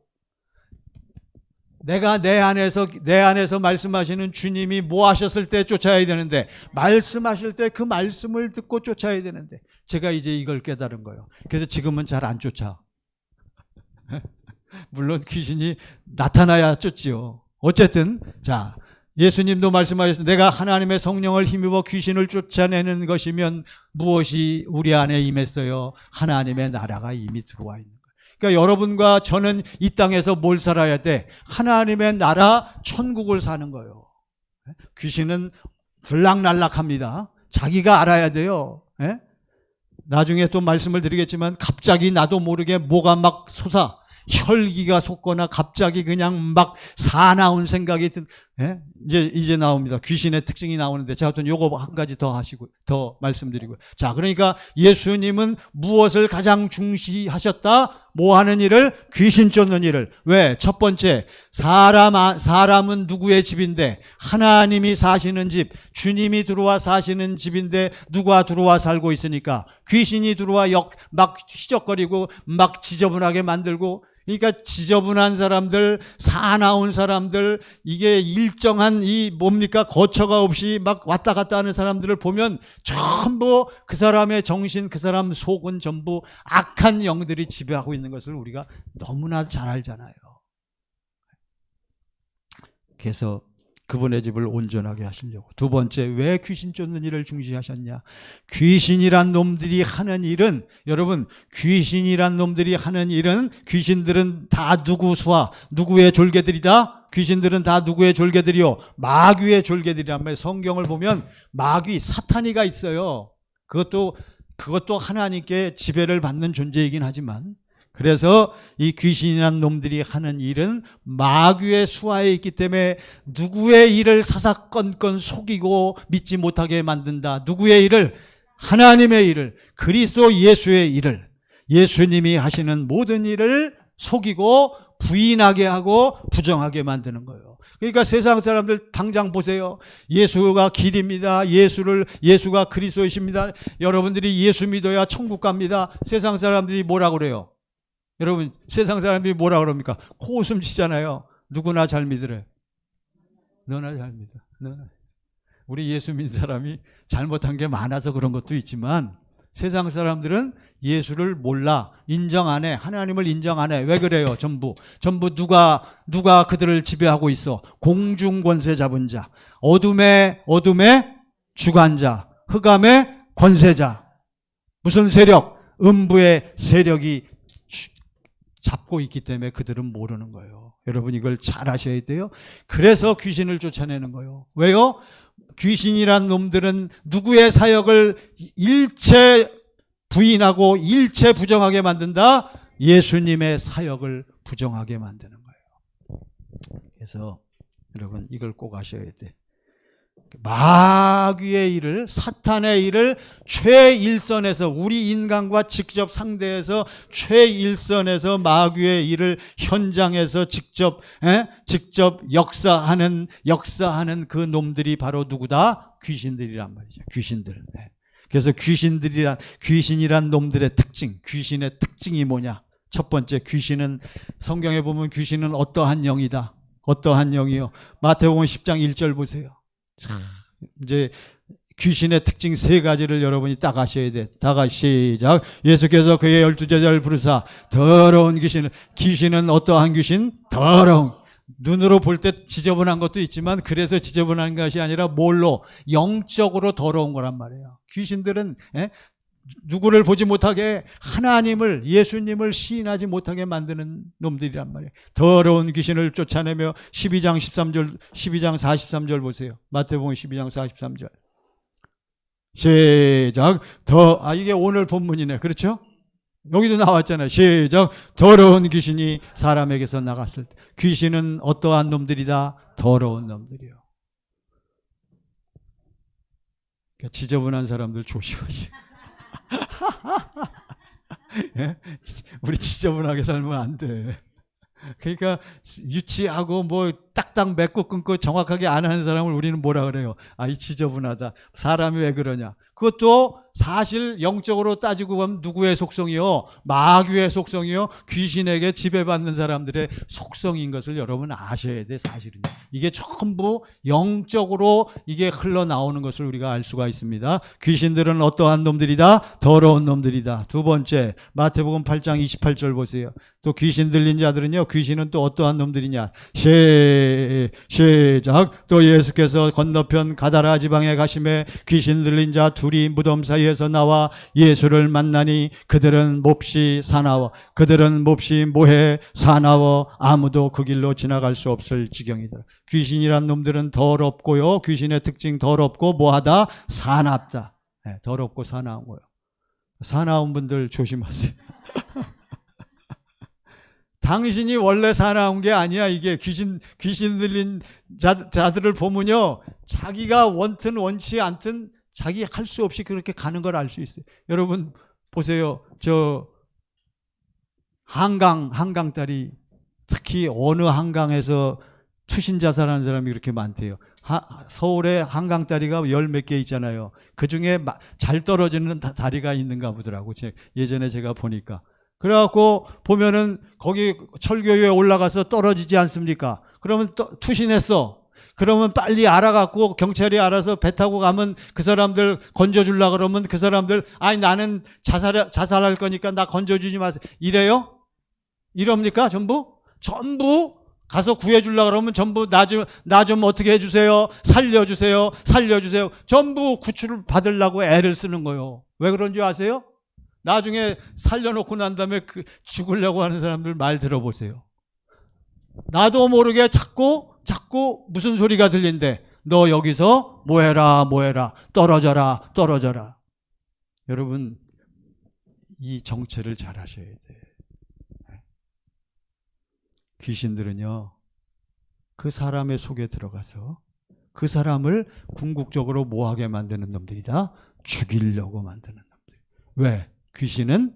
내가 내 안에서 말씀하시는 주님이 뭐 하셨을 때 쫓아야 되는데 말씀하실 때 그 말씀을 듣고 쫓아야 되는데 제가 이제 이걸 깨달은 거예요. 그래서 지금은 잘 안 쫓아. 물론 귀신이 나타나야 쫓지요. 어쨌든 자 예수님도 말씀하셨습니다. 내가 하나님의 성령을 힘입어 귀신을 쫓아내는 것이면 무엇이 우리 안에 임했어요? 하나님의 나라가 이미 들어와 있는 거예요. 그러니까 여러분과 저는 이 땅에서 뭘 살아야 돼? 하나님의 나라 천국을 사는 거예요. 귀신은 들락날락합니다. 자기가 알아야 돼요. 예? 나중에 또 말씀을 드리겠지만 갑자기 나도 모르게 뭐가 막 솟아 혈기가 솟거나 갑자기 그냥 막 사나운 생각이 예? 이제 나옵니다. 귀신의 특징이 나오는데 제가 또 요거 한 가지 더 하시고 더 말씀드리고요. 자, 그러니까 예수님은 무엇을 가장 중시하셨다? 뭐 하는 일을? 귀신 쫓는 일을. 왜? 첫 번째, 사람은 누구의 집인데? 하나님이 사시는 집, 주님이 들어와 사시는 집인데 누가 들어와 살고 있으니까 귀신이 들어와 막 휘적거리고 막 지저분하게 만들고, 그러니까 지저분한 사람들, 사나운 사람들, 이게 일정한 이 뭡니까? 거처가 없이 막 왔다 갔다 하는 사람들을 보면 전부 그 사람의 정신, 그 사람 속은 전부 악한 영들이 지배하고 있는 것을 우리가 너무나 잘 알잖아요. 그래서 그분의 집을 온전하게 하시려고. 두 번째, 왜 귀신 쫓는 일을 중시하셨냐? 귀신이란 놈들이 하는 일은, 여러분, 귀신이란 놈들이 하는 일은, 귀신들은 다 누구의 졸개들이다? 귀신들은 다 누구의 졸개들이요? 마귀의 졸개들이란 말이에요. 성경을 보면 마귀, 사탄이가 있어요. 그것도 하나님께 지배를 받는 존재이긴 하지만, 그래서 이 귀신이란 놈들이 하는 일은 마귀의 수하에 있기 때문에 누구의 일을 사사건건 속이고 믿지 못하게 만든다. 누구의 일을? 하나님의 일을, 그리스도 예수의 일을, 예수님이 하시는 모든 일을 속이고 부인하게 하고 부정하게 만드는 거예요. 그러니까 세상 사람들 당장 보세요. 예수가 길입니다. 예수가 그리스도이십니다. 여러분들이 예수 믿어야 천국 갑니다. 세상 사람들이 뭐라고 그래요? 여러분, 세상 사람들이 뭐라 그럽니까? 코웃음 치잖아요. 누구나 잘 믿으래. 너나 잘 믿어. 우리 예수 믿는 사람이 잘못한 게 많아서 그런 것도 있지만 세상 사람들은 예수를 몰라. 인정 안 해. 하나님을 인정 안 해. 왜 그래요? 전부 누가 그들을 지배하고 있어? 공중 권세 잡은 자, 어둠의 주관자, 흑암의 권세자. 무슨 세력? 음부의 세력이 잡고 있기 때문에 그들은 모르는 거예요. 여러분, 이걸 잘 아셔야 돼요. 그래서 귀신을 쫓아내는 거예요. 왜요? 귀신이란 놈들은 누구의 사역을 일체 부인하고 일체 부정하게 만든다? 예수님의 사역을 부정하게 만드는 거예요. 그래서 여러분, 이걸 꼭 아셔야 돼. 마귀의 일을, 사탄의 일을 최일선에서, 우리 인간과 직접 상대해서 최일선에서 마귀의 일을 현장에서 직접 역사하는 그 놈들이 바로 누구다? 귀신들이란 말이죠. 귀신들. 그래서 귀신이란 놈들의 특징, 귀신의 특징이 뭐냐? 첫 번째, 귀신은, 성경에 보면 귀신은 어떠한 영이다. 어떠한 영이요? 마태복음 10장 1절 보세요. 이제 귀신의 특징 세 가지를 여러분이 딱 아셔야 돼. 다 같이 시작. 예수께서 그의 12제자를 부르사 더러운 귀신은 어떠한 귀신? 더러운. 눈으로 볼 때 지저분한 것도 있지만 그래서 지저분한 것이 아니라 뭘로? 영적으로 더러운 거란 말이에요. 귀신들은 누구를 보지 못하게, 하나님을, 예수님을 시인하지 못하게 만드는 놈들이란 말이에요. 더러운 귀신을 쫓아내며 12장 43절 보세요. 마태복음 12장 43절. 시작. 이게 오늘 본문이네. 그렇죠? 여기도 나왔잖아요. 시작. 더러운 귀신이 사람에게서 나갔을 때. 귀신은 어떠한 놈들이다? 더러운 놈들이요. 그러니까 지저분한 사람들 조심하시. 우리 지저분하게 살면 안 돼. 그러니까 유치하고 뭐 딱딱 맺고 끊고 정확하게 안 하는 사람을 우리는 뭐라 그래요? 이 지저분하다. 사람이 왜 그러냐? 그것도 사실 영적으로 따지고 보면 누구의 속성이요? 마귀의 속성이요? 귀신에게 지배받는 사람들의 속성인 것을 여러분 아셔야 돼. 사실은 이게 전부 영적으로 이게 흘러나오는 것을 우리가 알 수가 있습니다. 귀신들은 어떠한 놈들이다? 더러운 놈들이다. 두 번째, 마태복음 8장 28절 보세요. 또 귀신 들린 자들은요, 귀신은 또 어떠한 놈들이냐? 시작. 또 예수께서 건너편 가다라 지방에 가심에 귀신 들린 자 둘이 무덤 사이에 거리에서 나와 예수를 만나니 그들은 몹시 사나워 그들은 몹시 모해 사나워 아무도 그 길로 지나갈 수 없을 지경이더라. 귀신이란 놈들은 더럽고요. 귀신의 특징 더럽고 뭐하다? 사납다. 네, 더럽고 사나운 거예요. 사나운 분들 조심하세요. 당신이 원래 사나운 게 아니야. 이게 귀신 들린 자들을 보면요, 자기가 원든 원치 않든 자기 할 수 없이 그렇게 가는 걸 알 수 있어요. 여러분 보세요. 저 한강 딸이 특히 어느 한강에서 투신 자살하는 사람이 그렇게 많대요. 서울에 한강 다리가 열 몇 개 있잖아요. 그 중에 잘 떨어지는 다리가 있는가 보더라고. 예전에 제가 보니까. 그래갖고 보면은 거기 철교 위에 올라가서 떨어지지 않습니까? 그러면 투신했어. 그러면 빨리 알아갖고 경찰이 알아서 배 타고 가면 그 사람들 건져주려고 그러면 그 사람들 아니 나는 자살할 거니까 나 건져주지 마세요. 이래요? 이럽니까? 전부 가서 구해주려고 그러면 전부 나 좀 어떻게 해주세요. 살려주세요. 전부 구출을 받으려고 애를 쓰는 거예요. 왜 그런지 아세요? 나중에 살려놓고 난 다음에 죽으려고 하는 사람들 말 들어보세요. 나도 모르게 자꾸 무슨 소리가 들린대. 너 여기서 뭐해라 떨어져라. 여러분 이 정체를 잘 하셔야 돼. 귀신들은요, 그 사람의 속에 들어가서 그 사람을 궁극적으로 뭐하게 만드는 놈들이다? 죽이려고 만드는 놈들. 왜? 귀신은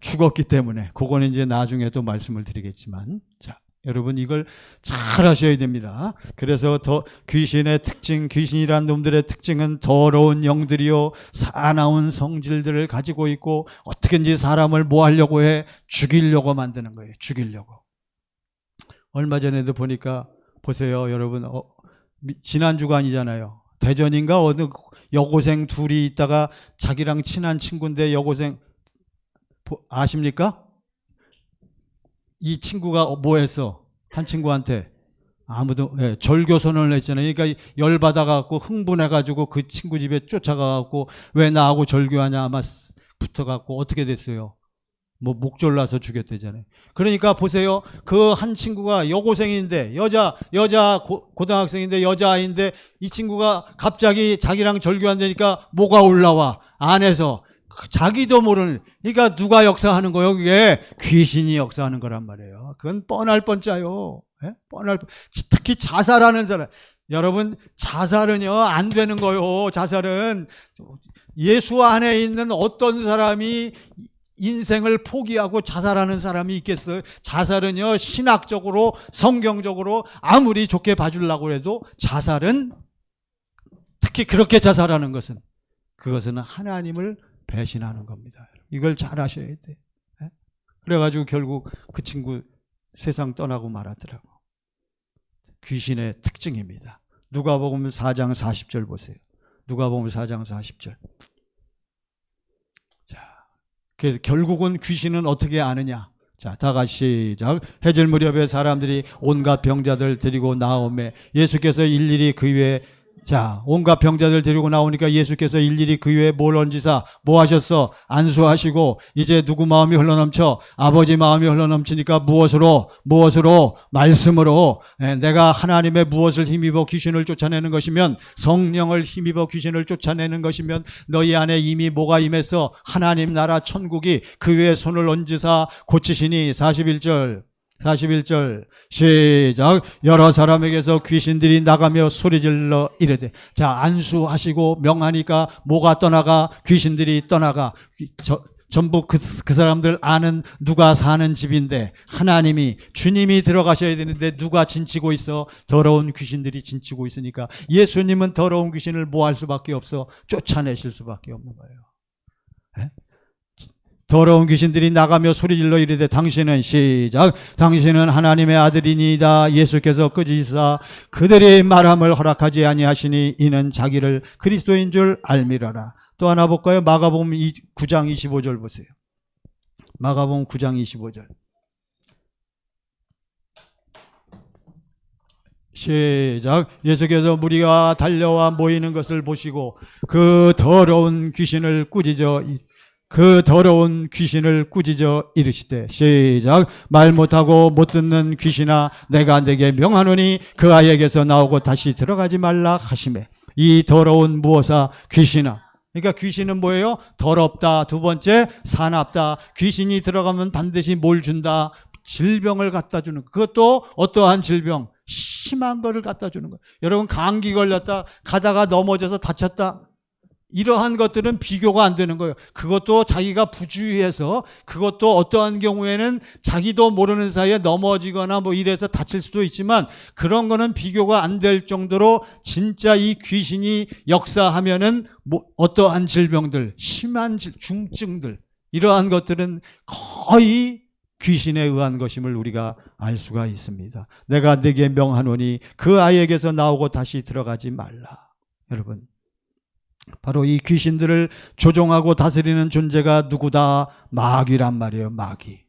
죽었기 때문에. 그거는 이제 나중에 또 말씀을 드리겠지만, 자, 여러분 이걸 잘 하셔야 됩니다. 그래서 귀신의 특징, 귀신이란 놈들의 특징은 더러운 영들이요 사나운 성질들을 가지고 있고 어떻게든지 사람을 뭐 하려고 해? 죽이려고 만드는 거예요. 죽이려고. 얼마 전에도 보니까 보세요, 여러분. 지난주가 아니잖아요. 대전인가 어느 여고생 둘이 있다가 자기랑 친한 친구인데 여고생 아십니까? 이 친구가 뭐 했어? 한 친구한테 아무도 절교 선언을 했잖아요. 그러니까 열받아갖고 흥분해가지고 그 친구 집에 쫓아가갖고 왜 나하고 절교하냐 아마 붙어갖고 어떻게 됐어요? 뭐 목졸라서 죽였대잖아요. 그러니까 보세요. 그 한 친구가 여고생인데 고등학생인데 여자아이인데 이 친구가 갑자기 자기랑 절교한다니까 뭐가 올라와 안에서. 자기도 모르는. 그러니까 누가 역사하는 거예요? 그게 귀신이 역사하는 거란 말이에요. 그건 뻔할 뻔짜요. 특히 자살하는 사람. 여러분 자살은요 안 되는 거예요. 자살은 예수 안에 있는 어떤 사람이 인생을 포기하고 자살하는 사람이 있겠어요? 자살은요 신학적으로 성경적으로 아무리 좋게 봐주려고 해도 자살은, 특히 그렇게 자살하는 것은 그것은 하나님을 배신하는 겁니다. 이걸 잘 아셔야 돼. 그래가지고 결국 그 친구 세상 떠나고 말았더라고. 귀신의 특징입니다. 누가복음 4장 40절 보세요. 누가복음 4장 40절. 자, 그래서 결국은 귀신은 어떻게 아느냐? 자, 다 같이 시작. 해질 무렵에 사람들이 온갖 병자들 데리고 나오매 예수께서 일일이 그 위에, 자, 온갖 병자들 데리고 나오니까 예수께서 일일이 그 위에 뭘 얹으사 뭐 하셨어? 안수하시고 이제 누구 마음이 흘러넘쳐? 아버지 마음이 흘러넘치니까 무엇으로? 말씀으로. 내가 하나님의 무엇을 힘입어 귀신을 쫓아내는 것이면, 성령을 힘입어 귀신을 쫓아내는 것이면 너희 안에 이미 뭐가 임했어? 하나님 나라 천국이 그 위에 손을 얹으사 고치시니. 41절 시작. 여러 사람에게서 귀신들이 나가며 소리질러 이르되. 자, 안수하시고 명하니까 뭐가 떠나가? 귀신들이 떠나가. 전부 그 사람들 아는 누가 사는 집인데 하나님이, 주님이 들어가셔야 되는데 누가 진치고 있어? 더러운 귀신들이 진치고 있으니까 예수님은 더러운 귀신을 뭐 할 수밖에 없어? 쫓아내실 수밖에 없는 거예요. 더러운 귀신들이 나가며 소리질러 이르되 당신은, 시작, 당신은 하나님의 아들이니이다. 예수께서 끄지사 그들의 말함을 허락하지 아니하시니 이는 자기를 그리스도인 줄 알미라라. 또 하나 볼까요? 마가복음 9장 25절 보세요. 마가복음 9장 25절. 시작. 예수께서 무리가 달려와 모이는 것을 보시고 그 더러운 귀신을 꾸짖어 이르시되 시작. 말 못하고 못 듣는 귀신아 내가 내게 명하노니 그 아이에게서 나오고 다시 들어가지 말라 하시매 이 더러운 무엇아 귀신아. 그러니까 귀신은 뭐예요? 더럽다. 두 번째 사납다. 귀신이 들어가면 반드시 뭘 준다? 질병을 갖다 주는 거. 그것도 어떠한 질병? 심한 거를 갖다 주는 거예요. 여러분 감기 걸렸다 가다가 넘어져서 다쳤다. 이러한 것들은 비교가 안 되는 거예요. 그것도 자기가 부주의해서 그것도 어떠한 경우에는 자기도 모르는 사이에 넘어지거나 뭐 이래서 다칠 수도 있지만 그런 거는 비교가 안 될 정도로 진짜 이 귀신이 역사하면은 뭐 어떠한 질병들, 심한 중증들 이러한 것들은 거의 귀신에 의한 것임을 우리가 알 수가 있습니다. 내가 네게 명하노니 그 아이에게서 나오고 다시 들어가지 말라. 여러분 바로 이 귀신들을 조종하고 다스리는 존재가 누구다? 마귀란 말이에요. 마귀.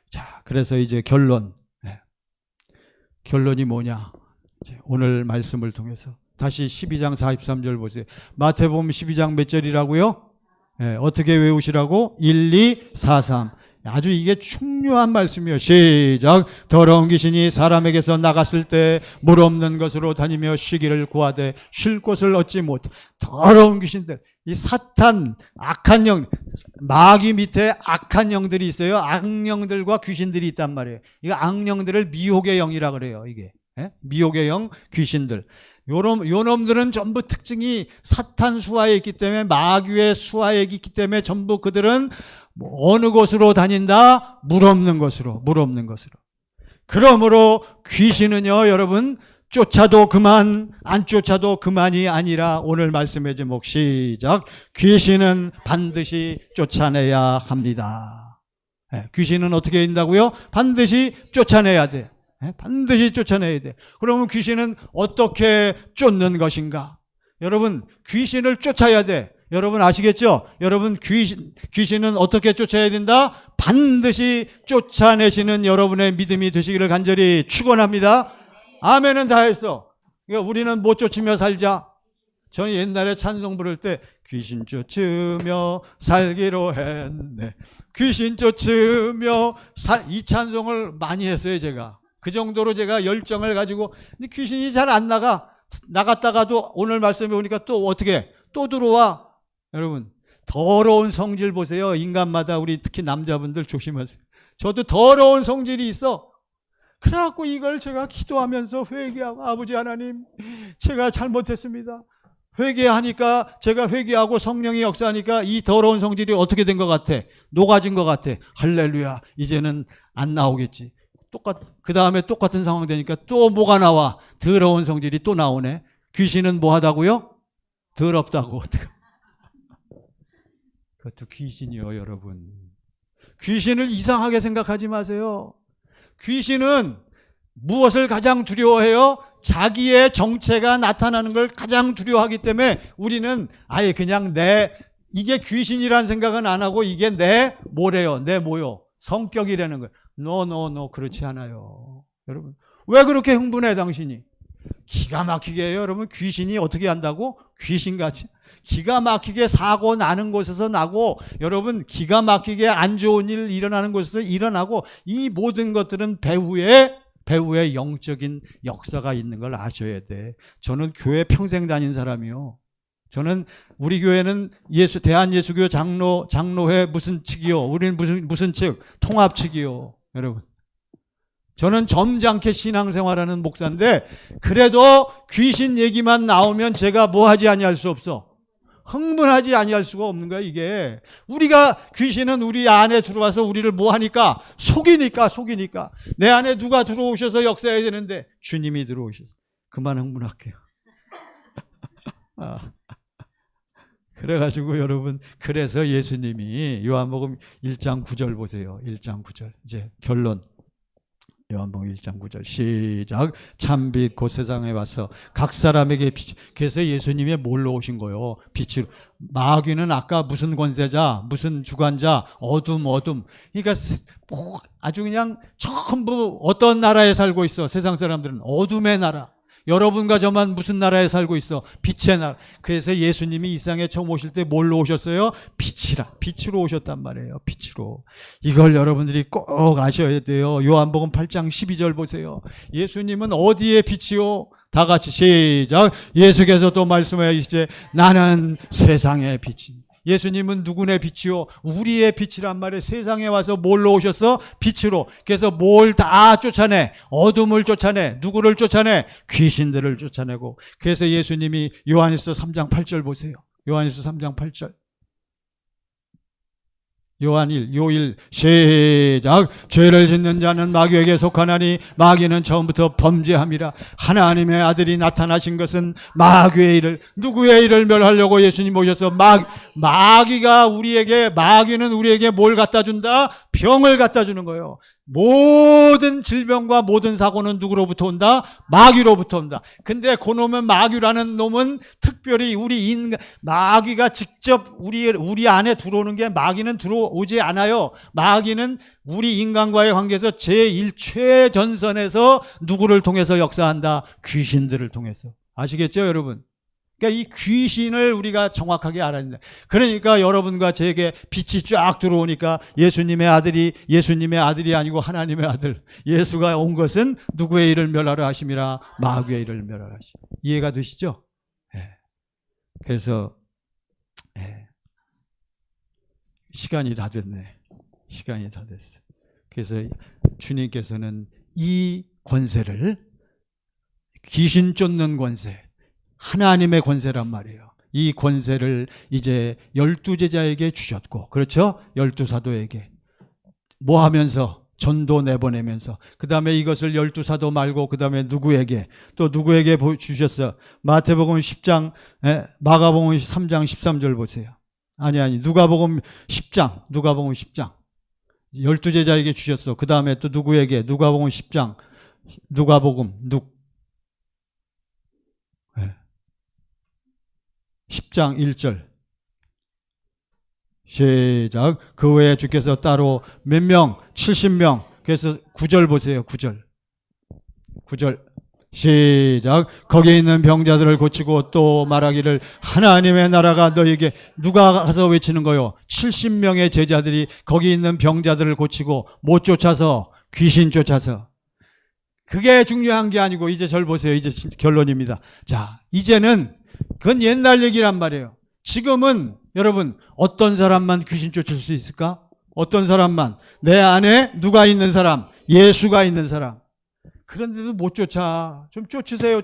자, 그래서 이제 결론이 뭐냐? 이제 오늘 말씀을 통해서 다시 12장 43절 보세요. 마태복음 12장 몇 절이라고요? 어떻게 외우시라고? 1, 2, 4, 3. 아주 이게 중요한 말씀이에요. 시작. 더러운 귀신이 사람에게서 나갔을 때 물 없는 것으로 다니며 쉬기를 구하되 쉴 곳을 얻지 못해. 더러운 귀신들, 이 사탄, 악한 영, 마귀 밑에 악한 영들이 있어요. 악령들과 귀신들이 있단 말이에요. 이거 악령들을 미혹의 영이라 그래요. 이게 미혹의 영, 귀신들. 요놈들은 전부 특징이 사탄 수하에 있기 때문에 마귀의 수하에 있기 때문에 전부 그들은 어느 곳으로 다닌다? 물 없는 곳으로. 그러므로 귀신은요, 여러분, 쫓아도 그만, 안 쫓아도 그만이 아니라 오늘 말씀의 제목 시작. 귀신은 반드시 쫓아내야 합니다. 귀신은 어떻게 된다고요? 반드시 쫓아내야 돼. 반드시 쫓아내야 돼. 그러면 귀신은 어떻게 쫓는 것인가? 여러분, 귀신을 쫓아야 돼. 여러분 아시겠죠? 여러분 귀신은 어떻게 쫓아야 된다? 반드시 쫓아내시는 여러분의 믿음이 되시기를 간절히 축원합니다. 아멘은 다 했어. 그러니까 우리는 못 쫓으며 살자. 저는 옛날에 찬송 부를 때 귀신 쫓으며 살기로 했네. 귀신 쫓으며 이 찬송을 많이 했어요. 제가 그 정도로 제가 열정을 가지고. 근데 귀신이 잘 안 나갔다가도 오늘 말씀해 보니까 또 어떻게 또 들어와. 여러분 더러운 성질 보세요. 인간마다 우리 특히 남자분들 조심하세요. 저도 더러운 성질이 있어. 그래갖고 이걸 제가 기도하면서 회개하고 아버지 하나님 제가 잘못했습니다. 회개하니까 제가 회개하고 성령이 역사하니까 이 더러운 성질이 어떻게 된 것 같아? 녹아진 것 같아. 할렐루야. 이제는 안 나오겠지. 그 다음에 똑같은 상황 되니까 또 뭐가 나와? 더러운 성질이 또 나오네. 귀신은 뭐 하다고요? 더럽다고. 그것도 귀신이요, 여러분. 귀신을 이상하게 생각하지 마세요. 귀신은 무엇을 가장 두려워해요? 자기의 정체가 나타나는 걸 가장 두려워하기 때문에 우리는 아예 그냥 이게 귀신이란 생각은 안 하고 이게 뭐래요? 뭐요? 성격이라는 거예요. No, 그렇지 않아요. 여러분, 왜 그렇게 흥분해, 당신이? 기가 막히게 해요, 여러분. 귀신이 어떻게 한다고? 귀신같이. 기가 막히게 사고 나는 곳에서 나고, 여러분, 기가 막히게 안 좋은 일 일어나는 곳에서 일어나고, 이 모든 것들은 배후에 영적인 역사가 있는 걸 아셔야 돼. 저는 교회 평생 다닌 사람이요. 저는 우리 교회는 대한예수교 장로회 무슨 측이요? 우리는 무슨 측? 통합 측이요. 여러분. 저는 점잖게 신앙생활하는 목사인데 그래도 귀신 얘기만 나오면 제가 뭐 하지 아니할 수 없어. 흥분하지 아니할 수가 없는 거야, 이게. 귀신은 우리 안에 들어와서 우리를 뭐 하니까? 속이니까. 내 안에 누가 들어오셔서 역사해야 되는데 주님이 들어오셔서. 그만 흥분할게요. 그래가지고 여러분, 그래서 예수님이 요한복음 1장 9절 보세요. 1장 9절. 이제 결론. 요한복음 1장 9절 시작. 참빛 곧 세상에 와서 각 사람에게 빛. 그래서 예수님이 뭘로 오신 거예요? 빛으로. 마귀는 아까 무슨 권세자, 무슨 주관자, 어둠. 그러니까 아주 그냥 전부 어떤 나라에 살고 있어. 세상 사람들은 어둠의 나라. 여러분과 저만 무슨 나라에 살고 있어? 빛의 나라. 그래서 예수님이 이 세상에 처음 오실 때 뭘로 오셨어요? 빛으로 오셨단 말이에요. 빛으로. 이걸 여러분들이 꼭 아셔야 돼요. 요한복음 8장 12절 보세요. 예수님은 어디에 빛이요? 다 같이 시작. 예수께서 또 말씀하시되 나는 세상의 빛이니. 예수님은 누구네 빛이요? 우리의 빛이란 말이에요. 세상에 와서 뭘로 오셨어? 빛으로. 그래서 뭘 다 쫓아내? 어둠을 쫓아내. 누구를 쫓아내? 귀신들을 쫓아내고. 그래서 예수님이 요한일서 3장 8절 보세요. 요한일서 3장 8절. 요일 시작. 죄를 짓는 자는 마귀에게 속하나니 마귀는 처음부터 범죄함이라. 하나님의 아들이 나타나신 것은 마귀의 일을, 누구의 일을 멸하려고 예수님 오셔서 마귀는 우리에게 뭘 갖다 준다? 병을 갖다 주는 거예요. 모든 질병과 모든 사고는 누구로부터 온다? 마귀로부터 온다. 근데 그놈은 마귀라는 놈은 특별히 마귀가 직접 우리 안에 들어오는 게 마귀는 들어오지 않아요. 마귀는 우리 인간과의 관계에서 최전선에서 누구를 통해서 역사한다? 귀신들을 통해서. 아시겠죠, 여러분? 그러니까 이 귀신을 우리가 정확하게 알아야 된다. 그러니까 여러분과 제게 빛이 쫙 들어오니까 예수님의 아들이 아니고 하나님의 아들. 예수가 온 것은 누구의 일을 멸하려 하심이라? 마귀의 일을 멸하려 하심. 이해가 되시죠? 네. 그래서 시간이 다 됐네. 시간이 다 됐어. 그래서 주님께서는 이 권세를, 귀신 쫓는 권세, 하나님의 권세란 말이에요. 이 권세를 이제 12제자에게 주셨고, 그렇죠? 12사도에게. 뭐 하면서? 전도 내보내면서. 그 다음에 이것을 12사도 말고 그 다음에 누구에게 주셨어? 마태복음 10장, 마가복음 3장 13절 보세요. 아니, 누가복음 10장. 12제자에게 주셨어. 그 다음에 또 누구에게? 누가복음 10장. 10장 1절 시작. 그 외에 주께서 따로 몇 명? 70명. 그래서 9절 보세요. 9절 시작. 거기에 있는 병자들을 고치고 또 말하기를 하나님의 나라가 너에게. 누가 가서 외치는 거요? 70명의 제자들이 거기 있는 병자들을 고치고 못 쫓아서? 귀신 쫓아서. 그게 중요한 게 아니고, 이제 절 보세요. 이제 결론입니다. 자, 이제는 그건 옛날 얘기란 말이에요. 지금은 여러분, 어떤 사람만 귀신 쫓을 수 있을까? 어떤 사람만? 내 안에 누가 있는 사람? 예수가 있는 사람. 그런데도 못 쫓아. 좀 쫓으세요.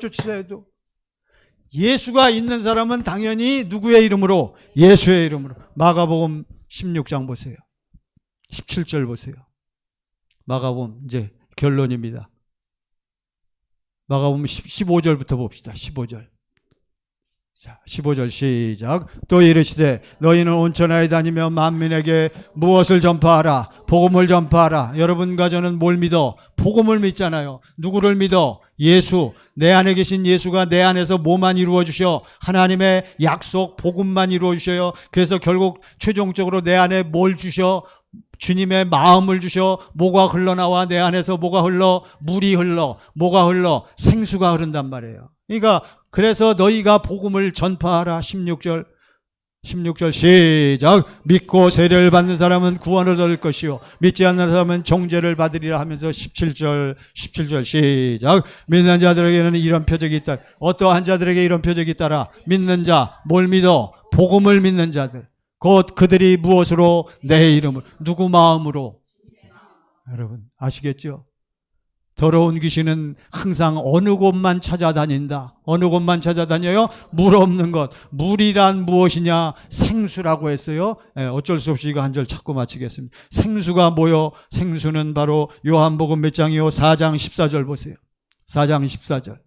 예수가 있는 사람은 당연히 누구의 이름으로? 예수의 이름으로. 마가복음 16장 보세요. 17절 보세요. 마가복음 이제 결론입니다. 마가복음 15절부터 봅시다. 15절. 자, 15절 시작. 또 이르시되 너희는 온천하에 다니며 만민에게 무엇을 전파하라? 복음을 전파하라. 여러분과 저는 뭘 믿어? 복음을 믿잖아요. 누구를 믿어? 예수. 내 안에 계신 예수가 내 안에서 뭐만 이루어 주셔? 하나님의 약속 복음만 이루어 주셔요. 그래서 결국 최종적으로 내 안에 뭘 주셔? 주님의 마음을 주셔. 뭐가 흘러나와? 내 안에서 뭐가 흘러? 물이 흘러. 뭐가 흘러? 생수가 흐른단 말이에요. 그러니까 그래서 너희가 복음을 전파하라. 16절 시작. 믿고 세례를 받는 사람은 구원을 얻을 것이요 믿지 않는 사람은 종죄를 받으리라 하면서 17절 시작. 믿는 자들에게는 이런 표적이 있다. 어떠한 자들에게 이런 표적이 있다라? 믿는 자. 뭘 믿어? 복음을 믿는 자들. 곧 그들이 무엇으로? 내 이름으로. 누구 마음으로? 여러분 아시겠죠? 더러운 귀신은 항상 어느 곳만 찾아다닌다. 어느 곳만 찾아다녀요? 물 없는 것. 물이란 무엇이냐? 생수라고 했어요. 어쩔 수 없이 이거 한 절 찾고 마치겠습니다. 생수가 뭐요? 생수는 바로 요한복음 몇 장이요? 4장 14절 보세요. 4장 14절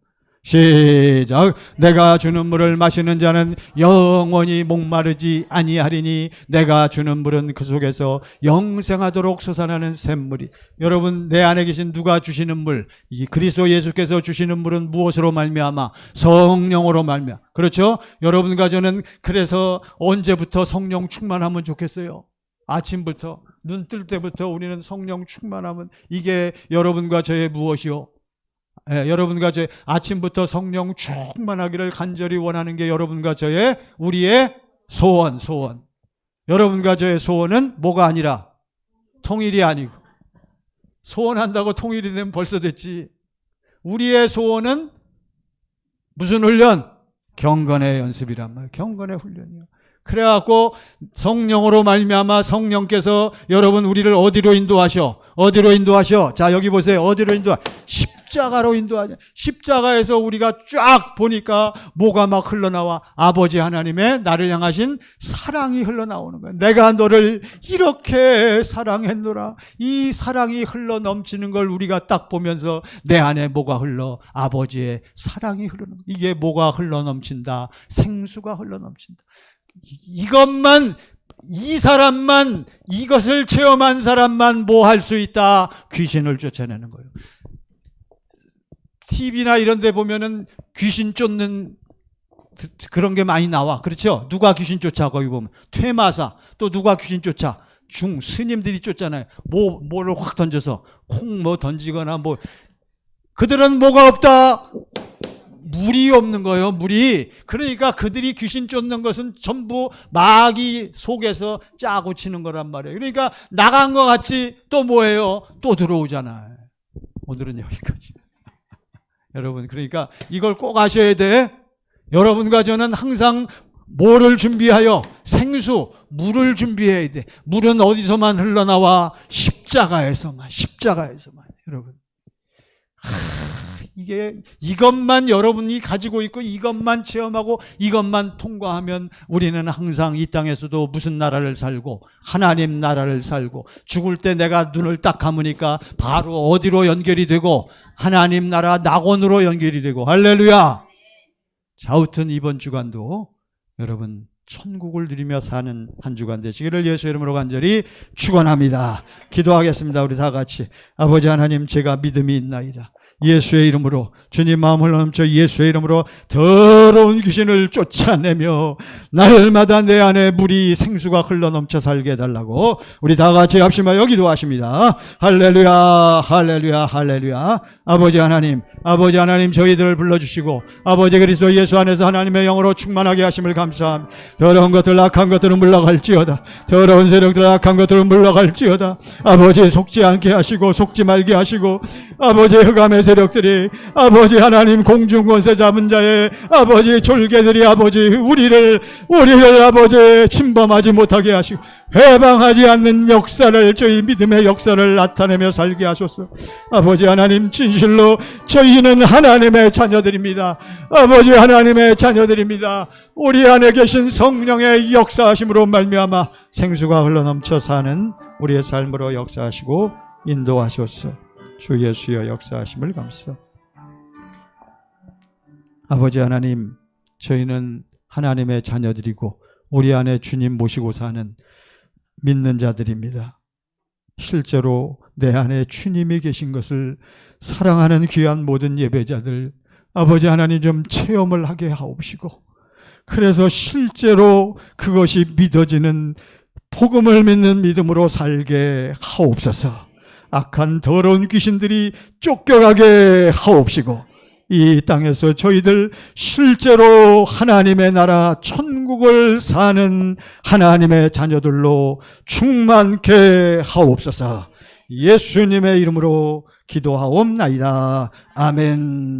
시작. 내가 주는 물을 마시는 자는 영원히 목마르지 아니하리니 내가 주는 물은 그 속에서 영생하도록 솟아나는 샘물이. 여러분, 내 안에 계신 누가 주시는 물, 이 그리스도 예수께서 주시는 물은 무엇으로 말미암아? 성령으로 말미암아. 그렇죠? 여러분과 저는 그래서 언제부터 성령 충만하면 좋겠어요? 아침부터 눈 뜰 때부터 우리는 성령 충만하면, 이게 여러분과 저의 무엇이요? 여러분과 저의 아침부터 성령 충만하기를 간절히 원하는 게 여러분과 저의, 우리의 소원. 여러분과 저의 소원은 뭐가 아니라 통일이 아니고, 소원한다고 통일이 되면 벌써 됐지. 우리의 소원은 무슨 훈련? 경건의 연습이란 말이에요. 경건의 훈련이요. 그래갖고 성령으로 말미암아 성령께서 여러분 우리를 어디로 인도하셔? 자, 여기 보세요. 어디로 십자가로 인도하냐. 십자가에서 우리가 쫙 보니까 뭐가 막 흘러나와? 아버지 하나님의 나를 향하신 사랑이 흘러나오는 거야. 내가 너를 이렇게 사랑했노라. 이 사랑이 흘러 넘치는 걸 우리가 딱 보면서 내 안에 뭐가 흘러? 아버지의 사랑이 흐르는 거야. 이게 뭐가 흘러 넘친다? 생수가 흘러 넘친다. 이것만, 이 사람만, 이것을 체험한 사람만 뭐 할 수 있다? 귀신을 쫓아내는 거예요. TV나 이런 데 보면은 귀신 쫓는 그런 게 많이 나와. 그렇죠? 누가 귀신 쫓아? 거기 보면 퇴마사. 또 누가 귀신 쫓아? 스님들이 쫓잖아요. 뭐를 확 던져서 콩 뭐 던지거나 뭐. 그들은 뭐가 없다? 물이 없는 거예요. 물이. 그러니까 그들이 귀신 쫓는 것은 전부 마귀 속에서 짜고 치는 거란 말이에요. 그러니까 나간 것 같이 또 뭐예요? 또 들어오잖아요. 오늘은 여기까지. 여러분, 그러니까 이걸 꼭 아셔야 돼. 여러분과 저는 항상 뭐를 준비하여? 생수, 물을 준비해야 돼. 물은 어디서만 흘러나와? 십자가에서만. 여러분, 이것만 여러분이 가지고 있고 이것만 체험하고 이것만 통과하면 우리는 항상 이 땅에서도 무슨 나라를 살고? 하나님 나라를 살고, 죽을 때 내가 눈을 딱 감으니까 바로 어디로 연결이 되고? 하나님 나라 낙원으로 연결이 되고. 할렐루야. 자우튼 이번 주간도 여러분 천국을 누리며 사는 한 주간 되시기를 예수 이름으로 간절히 축원합니다. 기도하겠습니다. 우리 다 같이. 아버지 하나님, 제가 믿음이 있나이다. 예수의 이름으로, 주님 마음 흘러넘쳐 예수의 이름으로 더러운 귀신을 쫓아내며 날마다 내 안에 물이, 생수가 흘러넘쳐 살게 해달라고 우리 다 같이 합심하여 기도하십니다. 할렐루야, 할렐루야, 할렐루야. 아버지 하나님, 저희들을 불러주시고 아버지 그리스도 예수 안에서 하나님의 영으로 충만하게 하심을 감사합니다. 더러운 것들, 악한 것들은 물러갈지어다. 더러운 세력들, 악한 것들은 물러갈지어다. 아버지 속지 않게 하시고 속지 말게 하시고, 아버지 흑암의 세력들이, 아버지 하나님 공중 권세 잡은 자의 아버지 졸개들이 아버지 우리를 아버지 침범하지 못하게 하시고 해방하지 않는 역사를, 저희 믿음의 역사를 나타내며 살게 하소서. 아버지 하나님, 진실로 저희는 하나님의 자녀들입니다. 아버지 하나님의 자녀들입니다. 우리 안에 계신 성령의 역사하심으로 말미암아 생수가 흘러넘쳐 사는 우리의 삶으로 역사하시고 인도하소서. 주 예수여 역사하심을 감사. 아버지 하나님, 저희는 하나님의 자녀들이고 우리 안에 주님 모시고 사는 믿는 자들입니다. 실제로 내 안에 주님이 계신 것을 사랑하는 귀한 모든 예배자들, 아버지 하나님 좀 체험을 하게 하옵시고, 그래서 실제로 그것이 믿어지는 복음을 믿는 믿음으로 살게 하옵소서. 악한 더러운 귀신들이 쫓겨가게 하옵시고, 이 땅에서 저희들 실제로 하나님의 나라 천국을 사는 하나님의 자녀들로 충만케 하옵소서. 예수님의 이름으로 기도하옵나이다. 아멘.